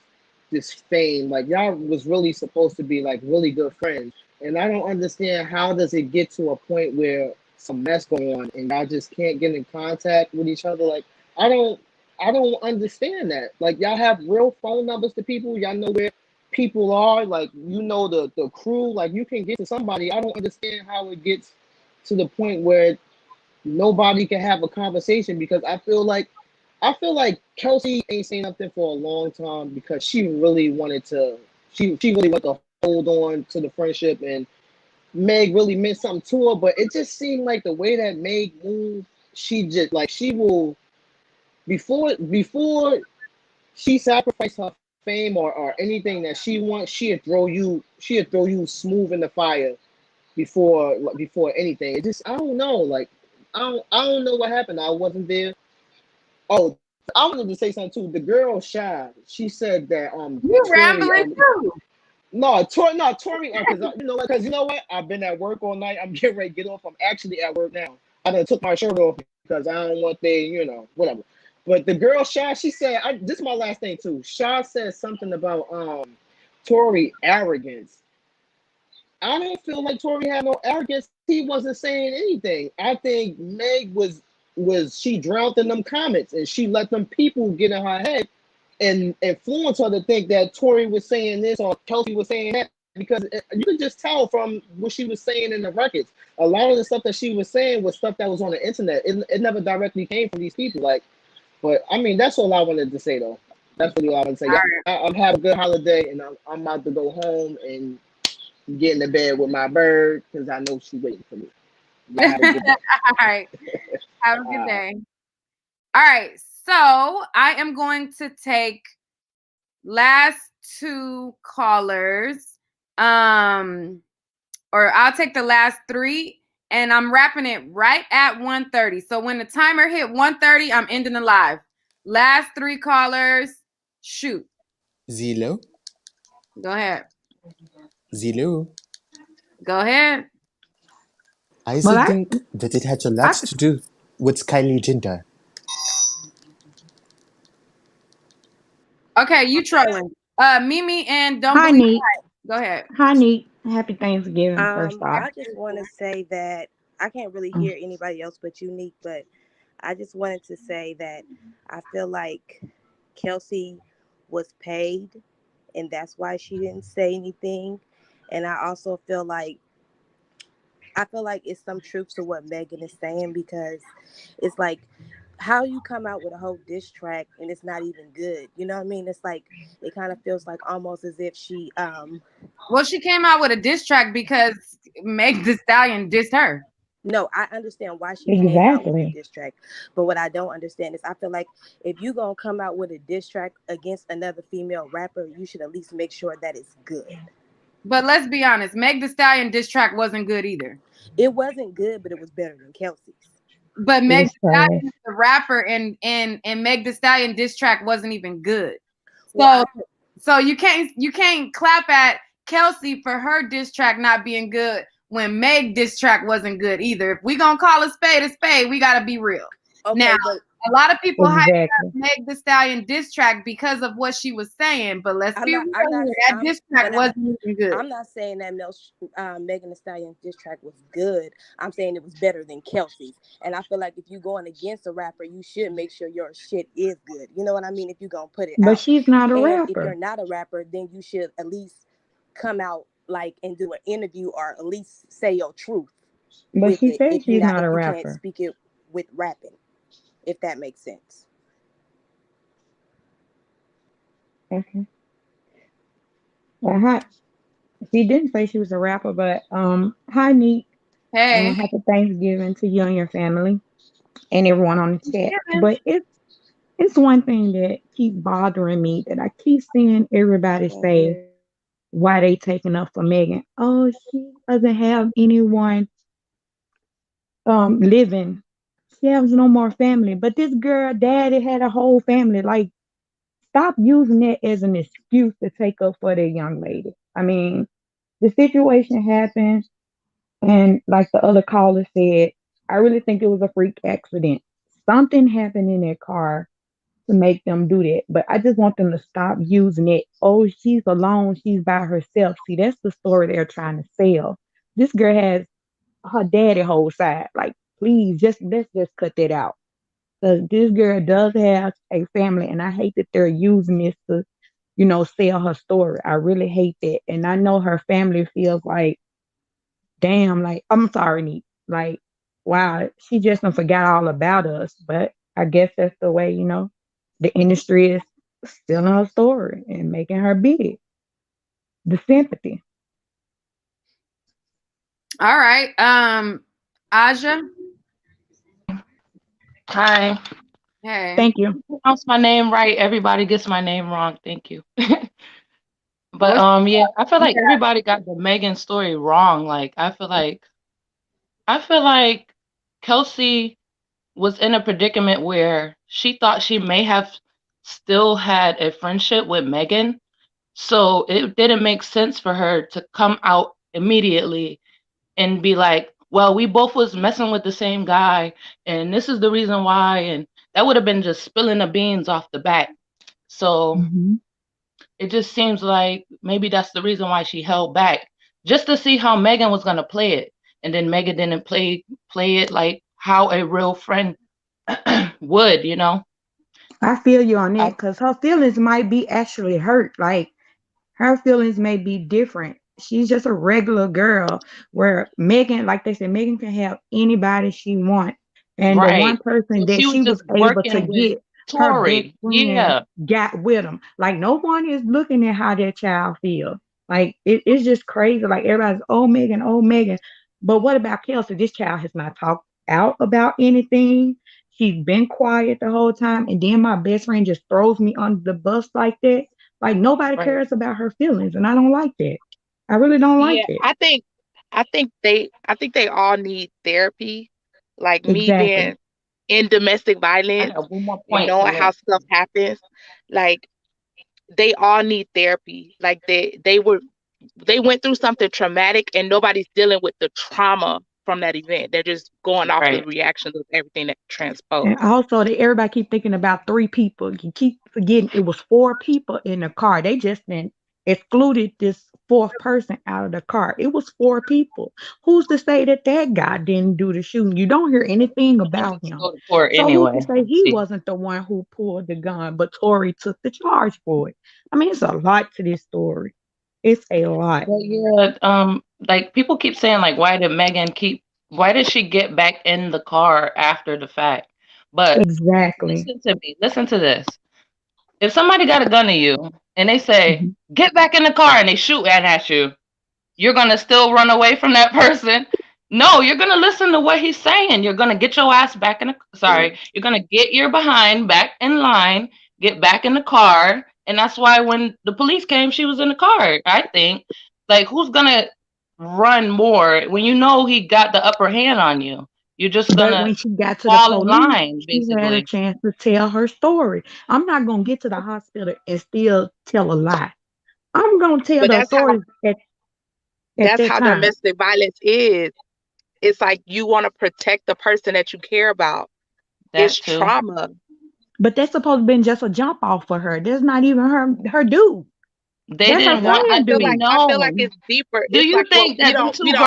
this fame. Like y'all was really supposed to be like really good friends. And I don't understand how does it get to a point where some mess going on and y'all just can't get in contact with each other. Like I don't I don't understand that. Like y'all have real phone numbers to people. Y'all know where people are. Like you know the crew. Like you can get to somebody. I don't understand how it gets to the point where nobody can have a conversation because I feel like Kelsey ain't saying nothing for a long time because she really wanted to she really wanted to hold on to the friendship and Meg really meant something to her, but it just seemed like the way that Meg moved, she just like she will before she sacrificed her fame or anything that she wants, she'd throw you smooth in the fire before anything. It just I don't know, like I don't know what happened. I wasn't there. Oh, I wanted to say something too. The girl Shy, she said that You Tori rambling too. Tori because you know what? I've been at work all night. I'm getting ready to get off. I'm actually at work now. I done took my shirt off because I don't want whatever. But the girl Shy, she said, this is my last thing too. Shy said something about Tori arrogance. I don't feel like Tori had no arrogance. He wasn't saying anything. I think Meg was she drowned in them comments and she let them people get in her head and influence her to think that Tori was saying this or Kelsey was saying that because you could just tell from what she was saying in the records. A lot of the stuff that she was saying was stuff that was on the internet. It never directly came from these people. Like, but I mean, that's all I wanted to say though. That's really all I wanted to say. All right. I'm having a good holiday and I'm about to go home and get in the bed with my bird because I know she's waiting for me. Y'all have a good day. All right. Have a All good right. day. All right. So I am going to take last two callers. Or I'll take the last three and I'm wrapping it right at 1:30. So when the timer hit 1:30, I'm ending the live. Last three callers, shoot. Zilo. Go ahead. Zilo. Go ahead. I Well, I, think that it had a lot I to do with Kylie Jenner. Okay, you trolling. Mimi and Don't Hi, Believe Neat. It. Go ahead. Hi, Neat. Happy Thanksgiving, first off. I just want to say that I can't really hear anybody else but Unique, but I just wanted to say that I feel like Kelsey was paid, and that's why she didn't say anything. And I feel like it's some truth to what Megan is saying because it's like how you come out with a whole diss track and it's not even good. You know what I mean? It's like it kind of feels like almost as if she Well, she came out with a diss track because Meg The Stallion dissed her. No, I understand why she came out with the Exactly. diss track, but what I don't understand is I feel like if you gonna come out with a diss track against another female rapper, you should at least make sure that it's good. But let's be honest, Meg The Stallion diss track wasn't good either. It wasn't good, but it was better than Kelsey's. But It Meg was The trash. Stallion is the rapper, and Meg The Stallion diss track wasn't even good. Well, So you can't clap at Kelsey for her diss track not being good when Meg diss track wasn't good either. If we gonna call a spade, we gotta be real. Now, okay, but a lot of people hype up Exactly. Meg The Stallion diss track because of what she was saying, but let's I'm be not. real I'm not. here. That I'm. diss track But wasn't even good. I'm not saying that Megan Thee Stallion's diss track was good. I'm saying it was better than Kelsey's. And I feel like if you're going against a rapper, you should make sure your shit is good. You know what I mean? If you're gonna put it But out, she's not a and if you're rapper. not a rapper, then you should at least come out like and do an interview or at least say your truth But with she it. said If you she's not, not if a you can't rapper. speak it with rapping, if that makes sense. Okay. Well, hi. She didn't say she was a rapper, but hi, Neat. Hey. Happy Thanksgiving to you and your family and everyone on the chat. But it's one thing that keep bothering me that I keep seeing everybody say why they taking up for Megan. Oh, she doesn't have anyone living. She has no more family. But this girl, daddy had a whole family. Like, stop using that as an excuse to take up for that young lady. I mean, the situation happened, and like the other caller said, I really think it was a freak accident. Something happened in that car to make them do that. But I just want them to stop using it. Oh, she's alone. She's by herself. See, that's the story they're trying to sell. This girl has her daddy whole side. Like, please, just let's just cut that out. Because this girl does have a family, and I hate that they're using this to, sell her story. I really hate that. And I know her family feels like, damn, like, I'm sorry, Neat. Like, wow, she just done forgot all about us. But I guess that's the way, the industry is stealing her story and making her big. The sympathy. All right. Aja. Hi. Hey. Thank you. Pronounce my name right. Everybody gets my name wrong. Thank you. But yeah, I feel like everybody got the Megan story wrong. Like I feel like Kelsey was in a predicament where she thought she may have still had a friendship with Megan. So it didn't make sense for her to come out immediately and be like, well, we both was messing with the same guy and this is the reason why, and that would have been just spilling the beans off the bat. So Mm-hmm. it just seems like maybe that's the reason why she held back, just to see how Megan was gonna play it. And then Megan didn't play it like how a real friend would, you know? I feel you on that I, because her feelings might be actually hurt. Like, her feelings may be different. She's just a regular girl where Megan, like they said, Megan can have anybody she wants. And the one right. So person that she was she was just able to working with get, her best Tori. friend Yeah, got with him. Like, no one is looking at how that child feels. Like, it's just crazy. Like, everybody's, oh, Megan, oh, Megan. But what about Kelsey? This child has not talked out about anything. She's been quiet the whole time. And then my best friend just throws me under the bus like that. Like, nobody right. cares about her feelings, and I don't like that. I really don't like Yeah, that. I think they all need therapy. Like me Exactly. being in domestic I violence got one more and point to knowing how make. stuff happens, like they all need therapy. Like they went through something traumatic and nobody's dealing with the trauma from that event. They're just going off the Right. reactions of everything that And transposed. also, everybody keep thinking about three people. You keep forgetting it was four people in the car. They just then excluded this fourth person out of the car. It was four people. Who's to say that that guy didn't do the shooting? You don't hear anything But that about needs to him. go to court So who's to anyway. say he See. wasn't the one who pulled the gun, but Tori took the charge for it? I mean, it's a lot to this story. It's a lot. But yeah, like people keep saying like why did she get back in the car after the fact? But Exactly. listen to me, listen to this. If somebody got a gun to you and they say, Mhm. get back in the car and they shoot at you, you're gonna still run away from that person? No, you're gonna listen to what he's saying. You're gonna get your ass back in the you're gonna get your behind back in line, get back in the car. And that's why when the police came, she was in the car. I think. Like who's gonna run more when you know he got the upper hand on you? You're just But gonna when she got to the fall in police, line, she had a basically. chance to tell her story. I'm not gonna get to the hospital and still tell a lie. I'm gonna tell But the that's how authorities at that's that how time. domestic violence is. It's like you want to protect the person that you care about. It's That too. trauma. But that's supposed to have been just a jump off for her. That's not even her dude. They That's her didn't No, want. friend I dude. feel like No. it's deeper. Do It's you like, well, think that them two we don't